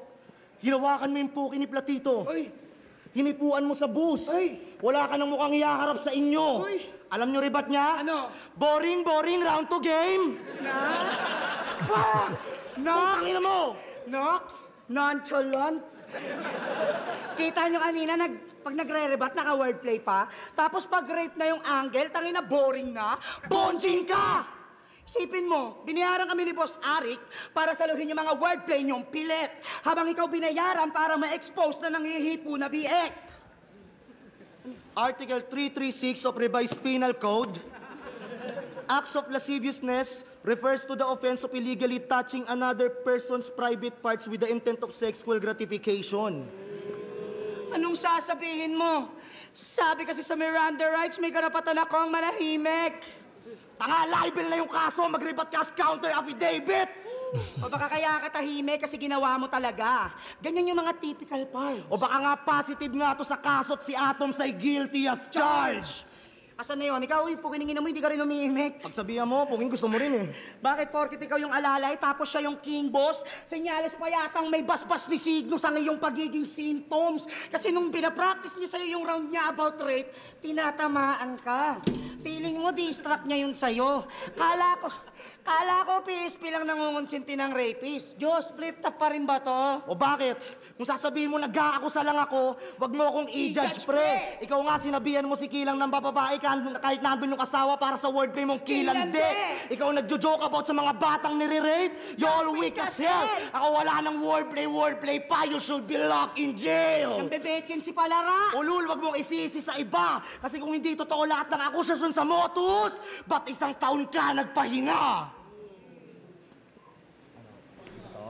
[SPEAKER 6] Hinawakan mo yung puki ni Platito.
[SPEAKER 8] Uy!
[SPEAKER 6] Hinipuan mo sa bus.
[SPEAKER 8] Ay!
[SPEAKER 6] Wala ka nang mukhang iyaharap sa inyo.
[SPEAKER 8] Uy!
[SPEAKER 6] Alam nyo ribat niya?
[SPEAKER 8] Ano?
[SPEAKER 6] Boring, round 2 game. Putangina mo!
[SPEAKER 8] Nox? Nonchalant? Kita nyo kanina, pag nagre-rebat, naka-wordplay pa. Tapos pag rape na yung angle, tangina boring na.
[SPEAKER 6] Bonjing ka!
[SPEAKER 8] Isipin mo, binayaran kami ni Boss Arik para saluhin yung mga wordplay niyong pilit. Habang ikaw binayaran para ma-expose na nanghihipo na biek.
[SPEAKER 6] Article 336 of Revised Penal Code. Acts of lasciviousness refers to the offense of illegally touching another person's private parts with the intent of sexual gratification.
[SPEAKER 8] Anong sasabihin mo? Sabi kasi sa Miranda rights, may karapatan akong manahimik.
[SPEAKER 6] Tanga, libel na yung kaso, magribat ka as counter affidavit!
[SPEAKER 8] O baka kaya ka tahimik kasi ginawa mo talaga. Ganyan yung mga typical parts.
[SPEAKER 6] O baka nga positive nga to sa kaso at si Atoms ay guilty as charged!
[SPEAKER 8] Asan na yun? Ikaw, pukiningin mo, hindi ka rin umihimik.
[SPEAKER 6] Pagsabihan mo, puging gusto mo rin eh.
[SPEAKER 8] Bakit porkit ikaw yung alalay tapos siya yung king boss? Senyales pa yatang may basbas ni Cygnus ang iyong pagiging symptoms. Kasi nung pinapractice niya sa'yo yung round niya about rape, tinatamaan ka. Feeling mo, distract niya yun sa'yo. Kala ko PSP lang nangungonsinti ng rapist. Diyos, flip top pa rin ba to?
[SPEAKER 6] O bakit? Kung sasabihin mo nag-aakusa lang ako, wag mo akong i-judge, pre. Ikaw nga sinabihan mo si Kilang ng bababae ka kahit nandun yung asawa para sa wordplay mong kilande. Ikaw nagjo-joke about sa mga batang nire-rape. You're all weak as hell. Ako wala ng wordplay pa. You should be locked in jail.
[SPEAKER 8] Ang bebekin si Palara.
[SPEAKER 6] Ulul, wag mong isisi sa iba. Kasi kung hindi totoo lahat ng akusasyon sa Motus, ba't isang taon ka nagpahinga?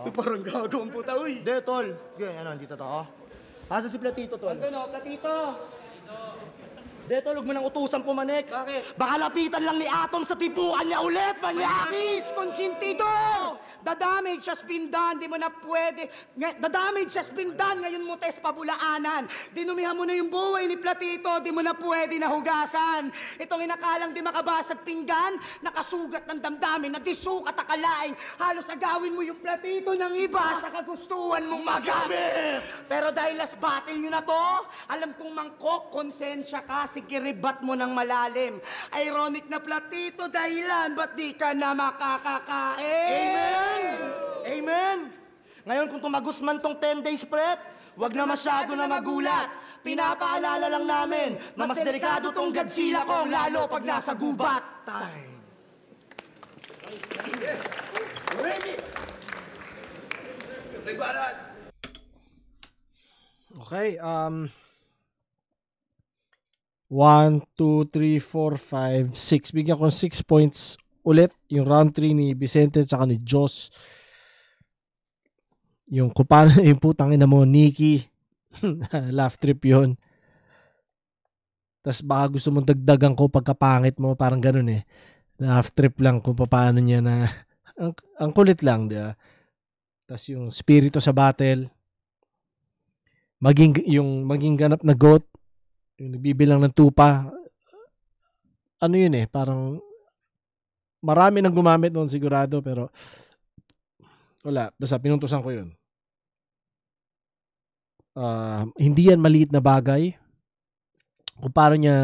[SPEAKER 4] Parang gagawin po tao eh.
[SPEAKER 6] Hindi, tol. Ano, hindi totoo. Asa si Platito, tol?
[SPEAKER 4] Ando no, Platito.
[SPEAKER 6] Hindi, tol, huwag mo nang utusan pumanik.
[SPEAKER 4] Bakit?
[SPEAKER 6] Baka lapitan lang ni Atom sa tipuan niya ulit, manyakis!
[SPEAKER 8] Konsentido! The damage has been done, di mo na pwede. The damage has been done, ngayon mo test pabulaanan. Dinumihan mo na yung buhay ni Platito, di mo na pwede na hugasan. Itong inakalang di makabasag pinggan, nakasugat ng damdamin, na disukat akalaing. Halos agawin mo yung Platito ng iba sa kagustuhan mong magamit. Pero dahil last battle nyo na to, alam kong mangkok, konsensya ka, sige ribat mo ng malalim. Ironic na Platito, dahilan, ba't di ka na makakakain?
[SPEAKER 6] Amen! Ngayon kung tumagos man tong 10 days prep, wag na masyado na magulat. Pinapaalala lang namin na mas delikado tong Godzilla kong lalo pag nasa gubat. Time.
[SPEAKER 2] Okay, 1, 2, 3, 4, 5, 6. Bigyan ko 6 points ulit yung round 3 ni Vicente at ni Joss. Yung kupano, yung putang ina mo, Nikki. Laugh trip yun. Tapos baka gusto mong dagdagan ko pagkapangit mo, parang ganun eh. Laugh trip lang kung paano niya na, ang kulit lang, di ba? Tapos yung spirito sa battle, maging ganap na goat, yung nagbibilang ng tupa, ano yun eh, parang marami nang gumamit noon sigurado, pero wala, basta pinuntusan ko yun. Hindi yan maliit na bagay. Kung paano niya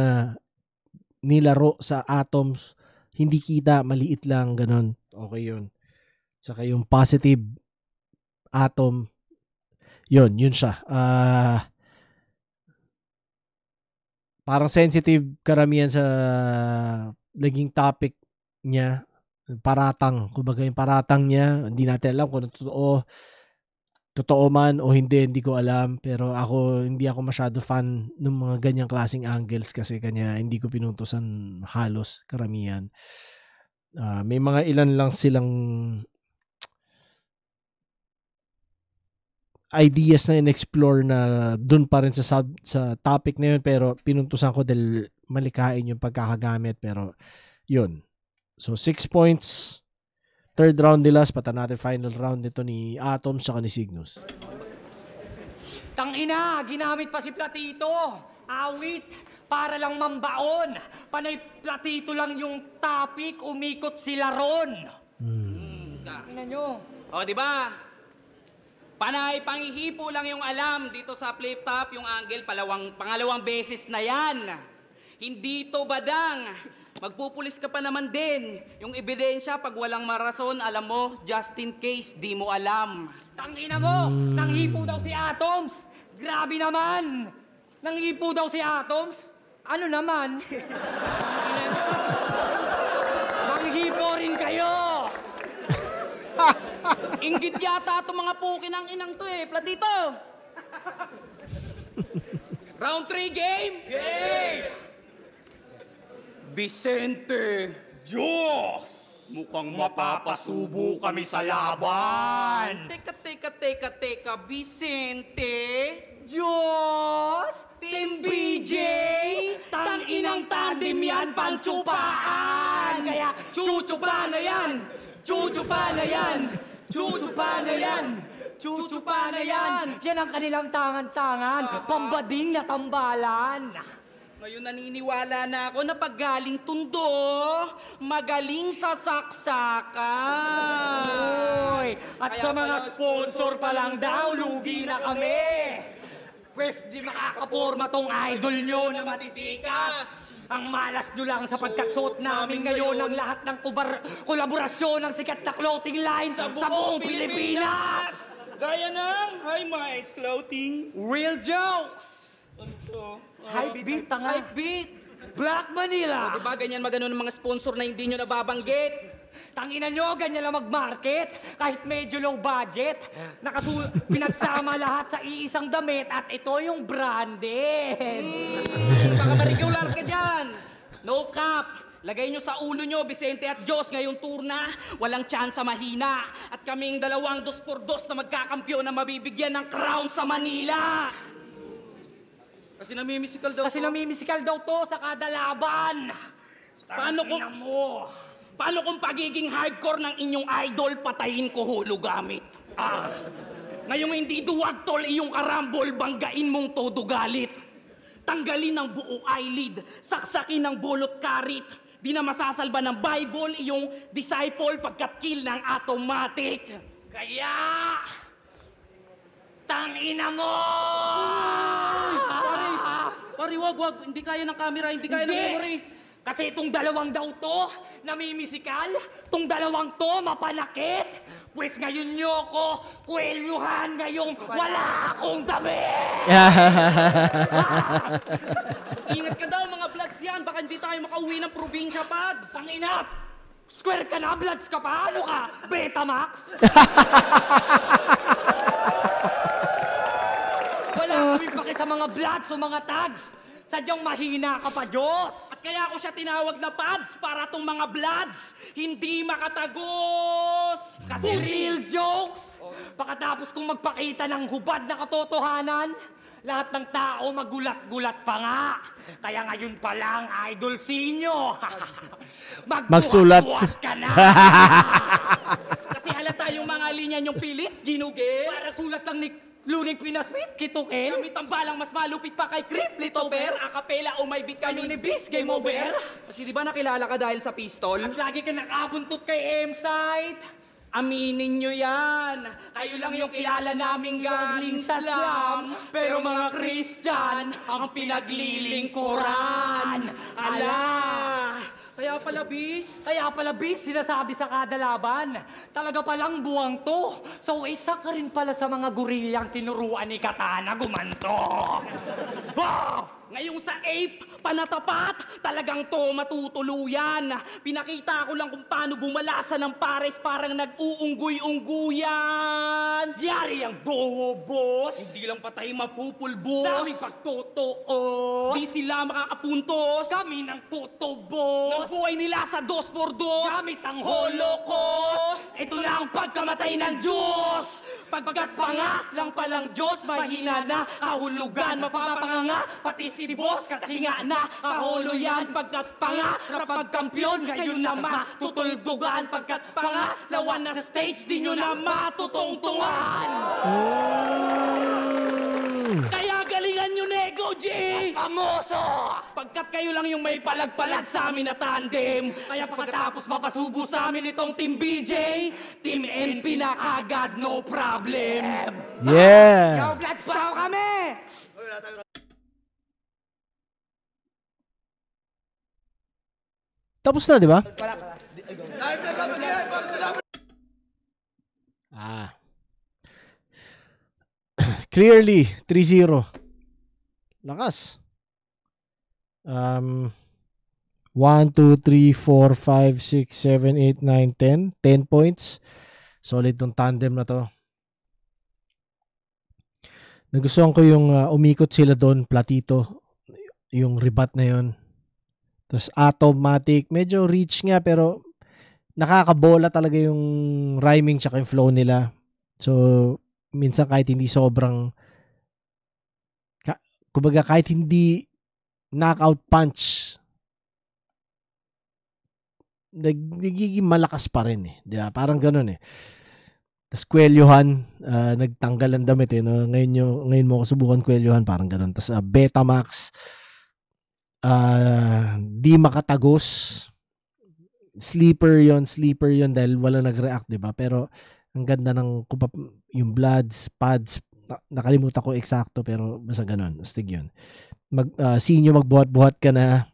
[SPEAKER 2] nilaro sa atoms, hindi kita, maliit lang, ganun. Okay yun. Saka yung positive atom, yun siya. Parang sensitive karamihan sa naging topic niya, paratang, kumbaga yung paratang niya, hindi natin alam kung totoo man o hindi ko alam, pero hindi ako masyado fan ng mga ganyang klaseng angles kasi kanya hindi ko pinuntusan halos karamihan. May mga ilan lang silang ideas na in-explore na dun pa rin sa topic na yun, pero pinuntusan ko dahil malikain yung pagkakagamit, pero yun. So 6 points. Third round nila, pata natin final round nito ni Atoms saka ni Cygnus.
[SPEAKER 7] Tangina, ginamit pa si Platito. Awit, para lang mambaon. Panay Platito lang yung topic, umikot sila ron. Tingnan nyo.
[SPEAKER 4] O, di ba? Panay panghihipo lang yung alam dito sa flip top, yung angle, pangalawang beses na yan. Hindi to badang. Magpupulis ka pa naman din. Yung ebidensya, pag walang marason, alam mo, just in case, di mo alam.
[SPEAKER 7] Tangina mo, nanghipo daw si Atoms. Grabe naman. Nanghipo daw si Atoms. Ano naman? Manghipo rin kayo.
[SPEAKER 4] Inggit yata itong mga puki ng inang to eh. Platito. Round 3 game?
[SPEAKER 7] Game!
[SPEAKER 4] Vicente, Diyos! Mukhang mapapasubo kami sa laban. Teka, Vicente?
[SPEAKER 7] Diyos!
[SPEAKER 4] Team BJ? Tang-inang tandem yan, pangtsupaan! Kaya chuchupa na yan! Chuchupa na yan! Chuchupa na yan! Chuchupa na yan!
[SPEAKER 7] Yan ang kanilang tangan-tangan, pambading na tambalan.
[SPEAKER 4] Ngayon naniniwala na ako na paggaling tundo, magaling sa saksakan.
[SPEAKER 7] At sa mga sponsor pa lang daw, lugi na kami. Pwes di makakaporma tong idol nyo na matitikas. Ang malas nyo lang sa pagkaksuot namin ngayon ng lahat ng kolaborasyon ng sikat na clothing line sa buong Pilipinas.
[SPEAKER 4] Gaya ng Hi Miles Clothing.
[SPEAKER 7] Real jokes. Hype beat, tanga.
[SPEAKER 4] Hype beat.
[SPEAKER 7] Black Manila.
[SPEAKER 4] Diba ganyan magano ng mga sponsor na hindi nyo nababanggit?
[SPEAKER 7] Tangina nyo, ganyan lang mag-market. Kahit medyo low budget. Pinagsama lahat sa iisang damit at ito yung branded.
[SPEAKER 4] Baka ma-regular ka dyan. No cap. Lagay nyo sa ulo nyo, Vicente at Diyos, ngayong tour na, walang tsansa mahina. At kaming 2 2x2 na magkakampyon na mabibigyan ng crown sa Manila. Kasi namimisikal daw
[SPEAKER 7] Kasi namimisikal daw to sa kada laban.
[SPEAKER 4] Paano kung pagiging hardcore ng inyong idol, patayin ko hulo gamit? Ngayong hindi duwag tol, iyong karambol, banggain mong todo galit. Tanggalin ng buo eyelid, saksakin ng bolot karit. Di na masasalba ng Bible, iyong disciple pagkat kill ng automatic.
[SPEAKER 7] Kaya, tangina mo!
[SPEAKER 4] Pare, wag. Hindi kaya ng camera, hindi kaya ng memory.
[SPEAKER 7] Kasi itong 2 daw to, namimisikal. Itong 2 to, mapanakit. Pues ngayon nyo ko, kwelyuhan ngayong wala akong damit!
[SPEAKER 4] Ingat ka daw mga vlogs yan, baka hindi tayo makauwi ng probinsya, Pads.
[SPEAKER 7] Tanginap! Square ka na, bloods ka pa? Ano ka? Betamax? Wala kami pake sa mga bloods o mga tags. Sadyang mahina ka pa, Diyos.
[SPEAKER 4] At kaya ako siya tinawag na Pads para tong mga bloods hindi makatagos.
[SPEAKER 7] Kasi real jokes. Pagkatapos kong magpakita ng hubad na katotohanan, lahat ng tao magulat-gulat pa nga. Kaya ngayon pa lang, idol sinyo.
[SPEAKER 2] Magsulat.
[SPEAKER 7] Ka na.
[SPEAKER 4] Kasi halata yung mga linya niyong pilit, ginugel.
[SPEAKER 7] Para sulat lang ni Luning Pinasmit, Kitukel.
[SPEAKER 4] Gamit ang balang mas malupit pa kay Crip, Litoper, Acapella o may beat kami ni Bis, Game Over. Kasi di ba nakilala ka dahil sa pistol?
[SPEAKER 7] At lagi ka nakabuntot kay M-Site.
[SPEAKER 4] Aminin nyo yan. Kayo lang yung kilala naming galing sa slam. Pero mga Christian, ang pinaglilingkuran. Ala! Kaya pala, Bis,
[SPEAKER 7] Sinasabi sa kada laban. Talaga palang buwang to. So isa ka rin pala sa mga gorillang tinuruan ni Katana gumanto.
[SPEAKER 4] Ngayong sa ape, panatapat, talagang to matutuluyan. Pinakita ko lang kung paano bumalasan ng pares parang nag-uunggoy-ungguyan.
[SPEAKER 7] Yari ang bungo, boss.
[SPEAKER 4] Hindi lang patay mapupulbos.
[SPEAKER 7] Sa aming pagtotoo.
[SPEAKER 4] Di sila makakapuntos.
[SPEAKER 7] Kami ng totoo,
[SPEAKER 4] Ng buhay nila sa 2x2.
[SPEAKER 7] Gamit ang Holocaust.
[SPEAKER 4] Ito na ang pagkamatay ng Diyos. Pagkat panga lang palang Diyos, mahina na kahulugan. Mapapanganga pati si boss kasi nga na kahulo yan. Pagkat panga na pagkampiyon, ngayon na matutuldugan. Pagkat panga lawan na stage, di nyo na matutungtungan. Kaya galingan nyo, Nego G!
[SPEAKER 7] Famoso!
[SPEAKER 4] Pagkat kayo lang yung may palag-palag sa amin na tandem. Kaya pagkatapos mapasubo sa amin itong Team BJ, Team NP na agad, no problem.
[SPEAKER 2] Yeah!
[SPEAKER 8] Bloods daw kami!
[SPEAKER 2] Tapos na, di ba?
[SPEAKER 3] Live na kami ngayon para sa laban.
[SPEAKER 2] Clearly, 3-0. Lakas. 1, 2, 3, 4, 5, 6, 7, 8, 9, 10. 10 points. Solid tong tandem na to. Nagustuhan ko yung umikot sila doon, Platito. Yung rebat na yon. Tapos automatic. Medyo reach nga pero nakakabola talaga yung rhyming tsaka yung flow nila. So, minsan kahit hindi sobrang kumbaga kahit hindi knockout punch nagiging malakas pa rin eh. Diba? Parang ganun eh. Tapos kwelyohan, nagtanggal ang damit eh. No? Ngayon mo ko subukan kwelyohan, parang ganun. Tapos Betamax, di makatagos. Sleeper yon dahil wala nag-react, diba? Pero ang ganda ng yung bloods, pads, nakalimutan ko eksakto pero basta ganun. Astig yun. Sinyo magbuhat-buhat ka na.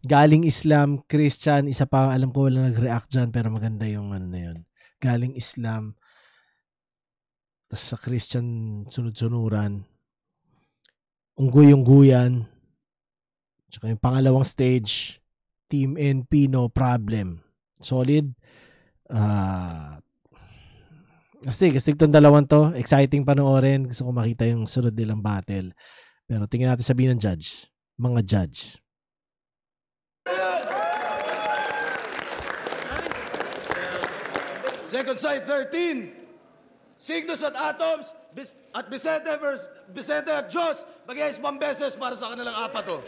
[SPEAKER 2] Galing Islam, Christian, isa pa, alam ko wala nag-react dyan, pero maganda yung ano na yun. Galing Islam, tas sa Christian, sunod-sunuran, unggoy-ungguyan, tsaka yung pangalawang stage, Team NP, no problem. Solid. Astig tong dalawang to. Exciting panoorin. Gusto ko makita yung sunod nilang battle. Pero tingnan natin sabihin ng judge. Mga judge.
[SPEAKER 3] Second side, 13. Cygnus at Atoms at Vicente versus Vicente at Jos. Mag-iayos 1 beses para sa kanilang 4 to.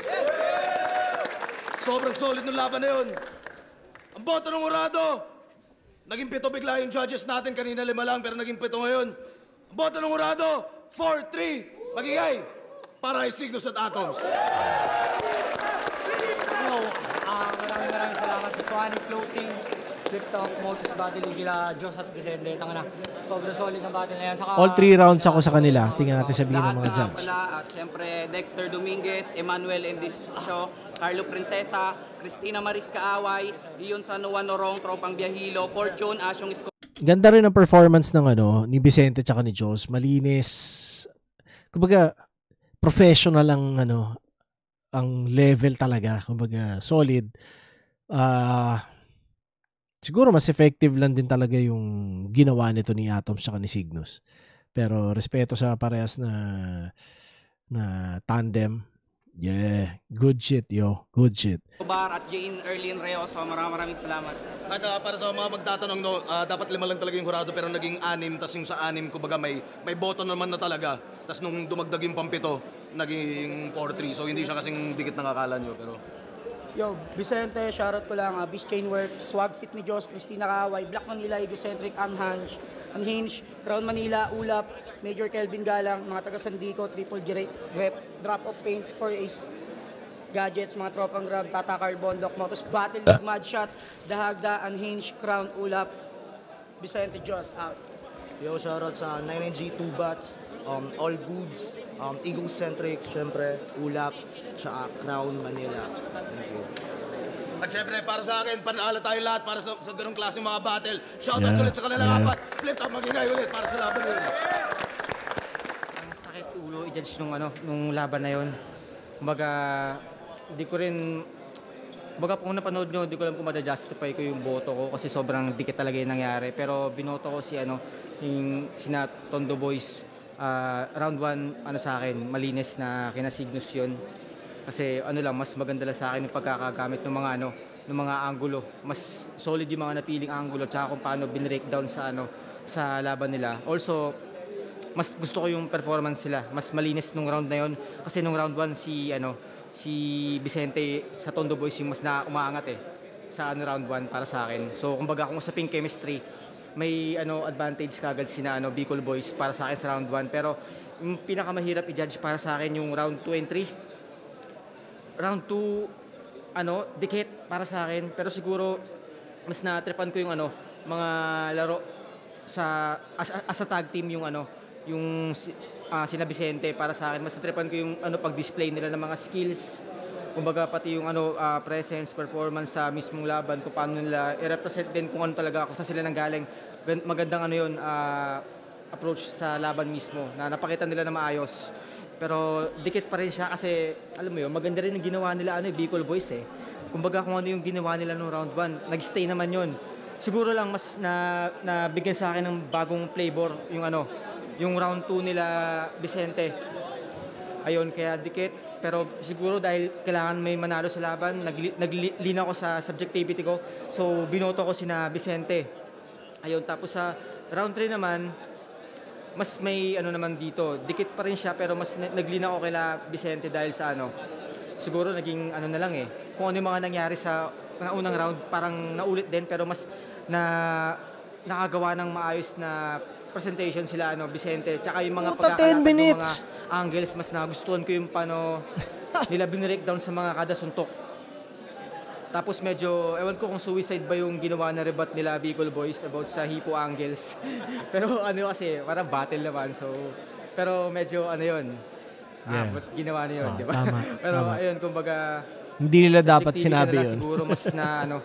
[SPEAKER 3] Sobrang solid ng laban na yun. Ang boto ng Urado, naging 7 bigla yung judges natin. Kanina 5 lang, pero naging 7 ngayon. Ang boto ng Urado, 4-3. Magigay para kay Cygnus at Atoms.
[SPEAKER 7] Maraming salamat sa Swanee Floating. Flip-top, Motus Battle, yung gila Diyos at Vicente. Tanga na, sobrang solid ng battle na yan. Saka,
[SPEAKER 2] All 3 rounds ako sa kanila. Tingnan natin sabihin ng mga judge.
[SPEAKER 4] At syempre, Dexter Dominguez, Emmanuel in this show, Carlo Princesa, Cristina Maris Kaaway, Ion San Juan Norong, Tropang Biahilo, Fortune, Asyong Isko.
[SPEAKER 2] Ganda rin ang performance ng ni Vicente tsaka ni Jos. Malinis. Kumbaga, professional ang ang level talaga. Kumbaga, solid. Siguro mas effective lang din talaga yung ginawa nito ni Atoms tsaka ni Cygnus. Pero respeto sa parehas na tandem. Yeah, good shit, yo. Good shit.
[SPEAKER 4] Bar at Jane Erlyn Reoso, maraming salamat.
[SPEAKER 3] At para sa mga magtatanong, dapat 5 lang talaga yung Jurado pero naging 6, tas yung sa 6, kumbaga may boto naman na talaga. Tas nung dumagdag yung pampito, naging 4-3. So hindi siya kasing dikit ng akala nyo, pero...
[SPEAKER 8] Yo, Vicente, shoutout ko lang. Beast Chainwork, Swag Fit ni Jos, Cristina Kaaway, Black Manila, Egocentric, Unhinged, Crown Manila, Ulap, Major Kelvin Galang, mga taga Sandico, Triple J Rep, Drop of Paint, 4Ace, Gadgets, mga tropang grab, Tata Carbon, Doc Motos, Battle League, Madshot, Dahagda, Unhinged, Crown, Ulap, Vicente, Jos, out.
[SPEAKER 6] Yo, shoutout sa 99G, 2 Bats, All Goods, Egocentric, syempre, Ulap, tsaka Crown Manila. Thank you.
[SPEAKER 3] At syempre, para sa akin, panalo tayo lahat para sa ganong klaseng mga battle. Shoutout ulit sa kanilang 4. Flip top, magingay ulit para sa laban nila.
[SPEAKER 7] Ang sakit ulo i-judge nung laban na yon. Kumbaga, di ko rin... Kumbaga, kung napanood nyo, di ko alam kung ma-justify ko yung boto ko kasi sobrang dikit talaga yung nangyari. Pero binoto ko yung sina Tondo Boys. Round 1, sa akin, malinis na kina Cygnus yun. Kasi mas maganda lang sa akin yung pagkakagamit ng mga angulo. Mas solid yung mga napiling angulo tsaka kung paano binreakdown sa laban nila. Also, mas gusto ko yung performance nila. Mas malinis nung round na yun. Kasi nung round 1 si Vicente sa Tondo Boys yung mas umaangat sa round 1 para sa akin. So kumbaga kung usaping chemistry, may advantage kagad sina Bicol Boys para sa akin sa round 1. Pero yung pinakamahirap i-judge para sa akin yung round 2 and 3. Round 2, dikit para sa akin. Pero siguro, mas na-tripan ko yung mga laro as a tag team yung sina Vicente para sa akin. Mas na-tripan ko yung pag-display nila ng mga skills. Kumbaga pati yung presence, performance sa mismong laban, kung paano nila i-represent din kung talaga, kung saan sila nanggaling. Magandang approach sa laban mismo na napakita nila na maayos. Pero dikit pa rin siya kasi, alam mo yun, maganda rin yung ginawa nila, Bicol Boys Kumbaga kung ano yung ginawa nila noong round 1, nag-stay naman yun. Siguro lang mas nabigyan sa akin ng bagong flavor yung round 2 nila Vicente. Ayun, kaya dikit. Pero siguro dahil kailangan may manalo sa laban, naglina ko sa subjectivity ko. So binoto ko sina Vicente. Ayun, tapos sa round 3 naman, mas may naman dito. Dikit pa rin siya pero mas naglina ko kila Vicente dahil sa siguro naging na lang kung ano yung mga nangyari sa unang round parang naulit din pero mas nakagawa ng maayos na presentation sila Vicente tsaka yung mga pagkakalatag ng mga angles mas nagustuhan ko yung paano nila binreakdown sa mga kada suntok.
[SPEAKER 9] Tapos medyo, ewan ko kung suicide ba yung ginawa na rebat nila Bicol Boys about sa Hippo Angles. Pero ano kasi, parang battle naman. So, pero medyo ano yun.
[SPEAKER 2] Yeah.
[SPEAKER 9] Ba't ginawa na yun, di ba?
[SPEAKER 2] Tama,
[SPEAKER 9] Pero
[SPEAKER 2] tama.
[SPEAKER 9] ayun, kumbaga,
[SPEAKER 2] Hindi nila dapat
[SPEAKER 9] subjectivity
[SPEAKER 2] sinabi
[SPEAKER 9] na lang
[SPEAKER 2] yun.
[SPEAKER 9] siguro mas na ano.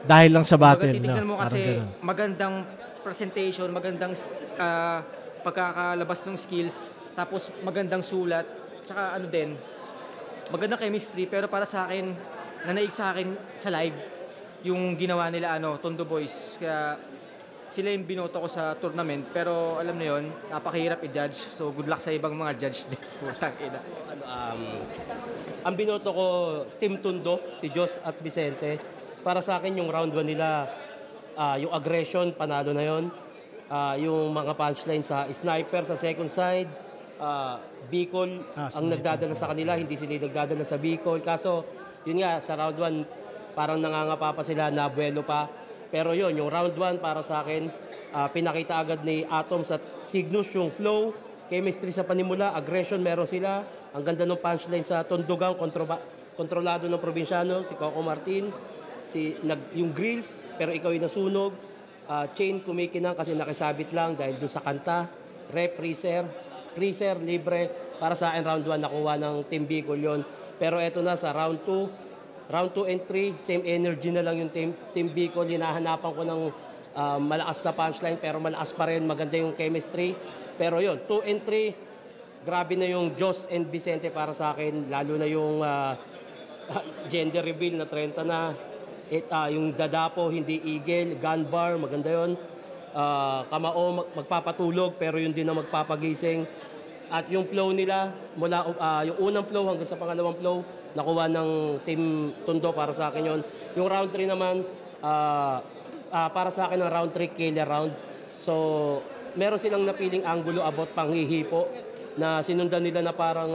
[SPEAKER 2] Dahil lang sa
[SPEAKER 9] Kumbaga,
[SPEAKER 2] battle.
[SPEAKER 9] titignan mo
[SPEAKER 2] Parang
[SPEAKER 9] kasi
[SPEAKER 2] ganun.
[SPEAKER 9] magandang presentation, magandang pagkakalabas ng skills, tapos magandang sulat, tsaka ano din, magandang chemistry, pero para sa akin, nanaig sa akin sa live, yung ginawa nila Tondo Boys. Kaya sila yung binoto ko sa tournament, pero alam na yun, napakahirap i-judge. So good luck sa ibang mga judge din. Putang ina.
[SPEAKER 10] Ang binoto ko, Team Tondo, si Jos at Vicente. Para sa akin, yung round 1 nila, yung aggression, panalo na yon. Yung mga punchline sa sniper sa second side, Bicol ang nagdadala sa kanila, hindi sila nagdadala sa Bicol. Kaso, yun nga, sa round 1, parang nangangapa pa sila, nabuelo pa. Pero yun, yung round 1 para sa akin, pinakita agad ni Atoms at Cygnus yung flow, chemistry sa panimula, aggression meron sila. Ang ganda ng punchline sa Tondogang, kontrolado ng probinsyano, si Coco Martin, yung grills, pero ikaw yung nasunog. Chain kumikinang kasi nakisabit lang dahil dun sa kanta. Rep, freezer, libre. Para sa akin, round 1 nakuha ng Team Bicol yun. Pero eto na sa round 2 and 3, same energy na lang yung Team Bicol. Hinahanapan ko ng malakas na punchline pero malakas pa rin, maganda yung chemistry. Pero yun, 2 and 3, grabe na yung Jos and Vicente para sa akin. Lalo na yung gender reveal na 30 na. Yung Dadapo, hindi eagle, gun bar, maganda yun. Kamao, magpapatulog pero yun din na magpapagising. At yung flow nila, mula yung unang flow hanggang sa pangalawang flow, nakuha ng Team Tondo para sa akin yun. Yung round 3 naman, para sa akin ang round 3 killer round. So, meron silang napiling angulo about panghihipo na sinundan nila na parang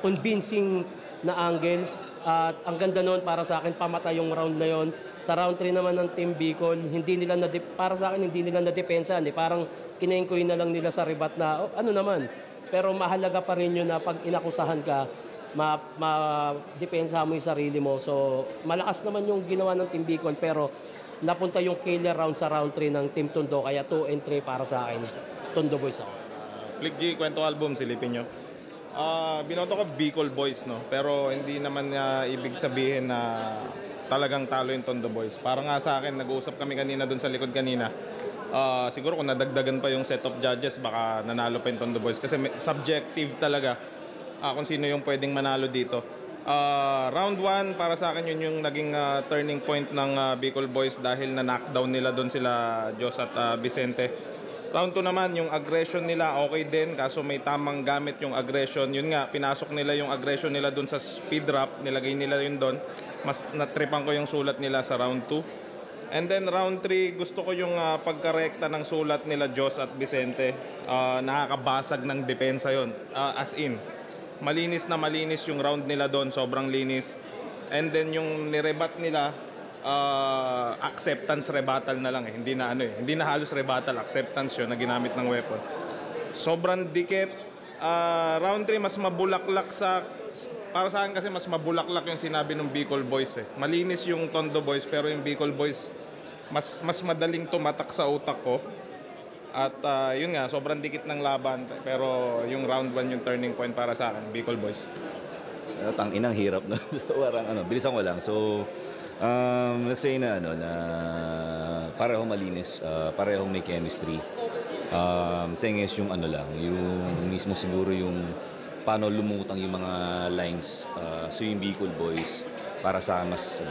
[SPEAKER 10] convincing na angle. At ang ganda noon para sa akin, pamatay yung round na yon. Sa round 3 naman ng Team Bicol, para sa akin hindi nila nadepensa. Parang kinaingkoy na lang nila sa rebat na, ano naman. Pero mahalaga pa rin yun na pag inakusahan ka, ma-depensa mo yung sarili mo. So, malakas naman yung ginawa ng Team Bicol, pero napunta yung killer round sa round 3 ng Team Tondo. Kaya 2 and 3 para sa akin. Tondo Boys ako.
[SPEAKER 11] Flick G, kwento album, silipin nyo. Binoto ko Bicol Boys, no? Pero hindi naman ibig sabihin na talagang talo yung Tondo Boys. Para nga sa akin, nag-uusap kami kanina dun sa likod kanina. Siguro kung nadagdagan pa yung set of judges, baka nanalo pa yung Tondo Boys. Kasi subjective talaga kung sino yung pwedeng manalo dito. Round 1, para sa akin yun yung naging turning point ng Bicol Boys dahil na-knockdown nila doon sila Jos at Vicente. Round 2 naman, yung aggression nila okay din, kaso may tamang gamit yung aggression. Yun nga, pinasok nila yung aggression nila doon sa speed drop, nilagay nila yun doon. Mas natripan ko yung sulat nila sa round 2. And then round 3, gusto ko yung pagkarekta ng sulat nila Jos at Vicente. Nakakabasag ng depensa yon. As in, malinis na malinis yung round nila doon, sobrang linis. And then yung nirebat nila, acceptance rebuttal na lang hindi na halos rebuttal, acceptance yun na ginamit ng weapon. Sobrang dikit. Round 3 mas mabulaklak para sa akin kasi mas mabulaklak yung sinabi ng Bicol Boys Malinis yung Tondo Boys pero yung Bicol Boys mas madaling tumatak sa utak ko. At yun nga, sobrang dikit ng laban pero yung round 1 yung turning point para sa akin, Bicol Boys.
[SPEAKER 12] Tangina, ang hirap na. Parang bilisan ko lang. So let's say na parehong malinis, parehong may chemistry. Thing is yung yung mismo siguro yung paano lumutang yung mga lines. So yung Bicol Boys para sa mas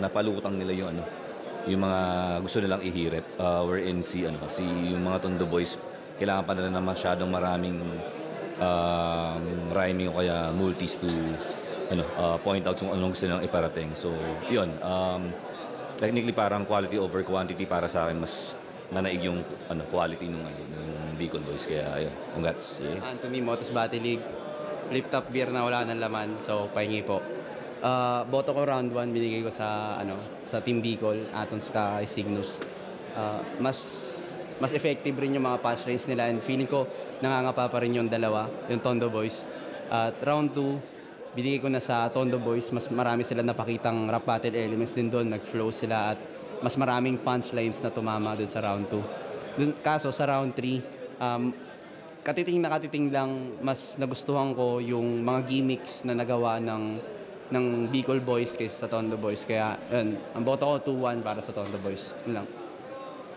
[SPEAKER 12] napalutang nila yung mga gusto nilang ihirap, wherein yung mga Tondo Boys kailangan pa nila na masyadong maraming rhyming o kaya multis to point out kung anong gusto nilang iparating. So, yun. Technically, parang quality over quantity para sa akin. Mas nanaig yung quality ng Bicol Boys. Kaya, ayun. Congrats. Yeah.
[SPEAKER 13] Anthony, Motos Battle League. Flip top beer na wala ng laman. So, pahingi po. Boto ko round 1. Binigay ko sa Team Bicol. Atons ka Cygnus. Mas effective rin yung mga punchlines nila and feeling ko nangangapa pa rin yung dalawa, yung Tondo Boys. At round 2, binigay ko na sa Tondo Boys. Mas marami sila napakitang rap battle elements din doon. Nag-flow sila at mas maraming punchlines na tumama doon sa round 2. Kaso sa round 3, katiting lang, mas nagustuhan ko yung mga gimmicks na nagawa ng Bicol Boys kaysa sa Tondo Boys. Kaya yun, ang boto ko 2-1 para sa Tondo Boys. Yun lang.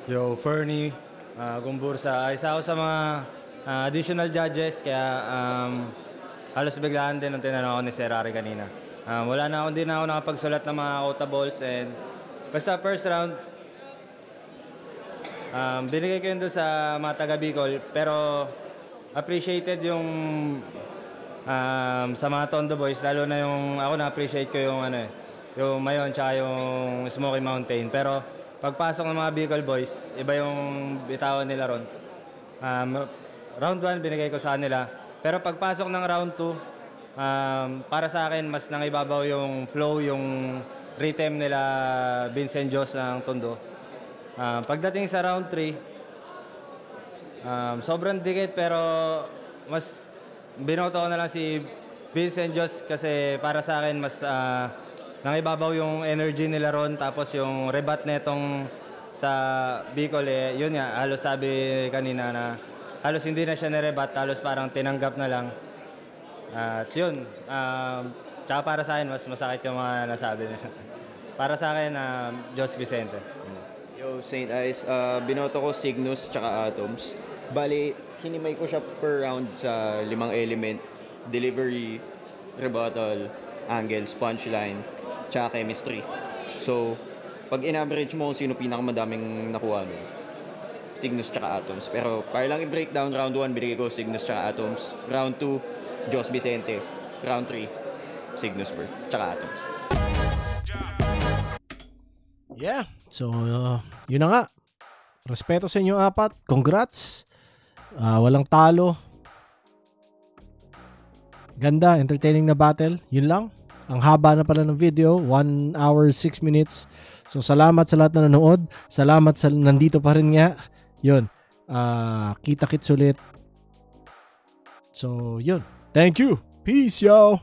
[SPEAKER 14] Yo, Fernie, Gumbursa. Isa ako sa mga additional judges, kaya halos biglaan din nung tinanong ako ni Sir Ari kanina. Hindi na ako nakapagsulat ng mga quotables, and basta first round, binigay ko yun doon sa mga taga Bicol, pero appreciated yung sa mga Tondo Boys, lalo na yung ako na-appreciate ko yung yung Mayon tsaka yung Smoky Mountain. Pero pagpasok ng mga Bicol Boys, iba yung bitawan nila ron. Round 1 binigay ko sa kanila. Pero pagpasok ng round 2, para sa akin mas nangibabaw yung flow, yung rhythm nila Vincent Jos ng Tondo. Pagdating sa round 3, sobrang dikit, pero mas binoto ko na lang si Vincent Jos kasi para sa akin mas nangibabaw yung energy nila ron. Tapos yung rebat netong sa Bicol, yun nga, halos sabi kanina na halos hindi na siya nirebat, halos parang tinanggap na lang. At yun, tsaka para sa akin, mas masakit yung mga nasabi nila. Para sa akin, Jos Vicente.
[SPEAKER 15] Yo, St. Ice, binoto ko Cygnus tsaka Atoms. Bali, hinimay ko siya per round sa 5 element: delivery, rebuttal, angles, punchline, tsaka chemistry. So, pag in-average mo kung sino pinakamadaming nakuha mo, Cygnus tsaka Atoms. Pero para lang i-breakdown, round 1 binigay ko Cygnus tsaka Atoms. Round 2, Jos Vicente. Round 3, Cygnus first tsaka Atoms.
[SPEAKER 2] Yeah. So, yun na nga. Respeto sa inyo apat. Congrats. Walang talo. Ganda, entertaining na battle. Yun lang. Ang haba na pala ng video. 1 hour, 6 minutes. So, salamat sa lahat na nanood. Salamat sa nandito pa rin nga. Yun. Kita-kits ulit. So, yun. Thank you. Peace, yo.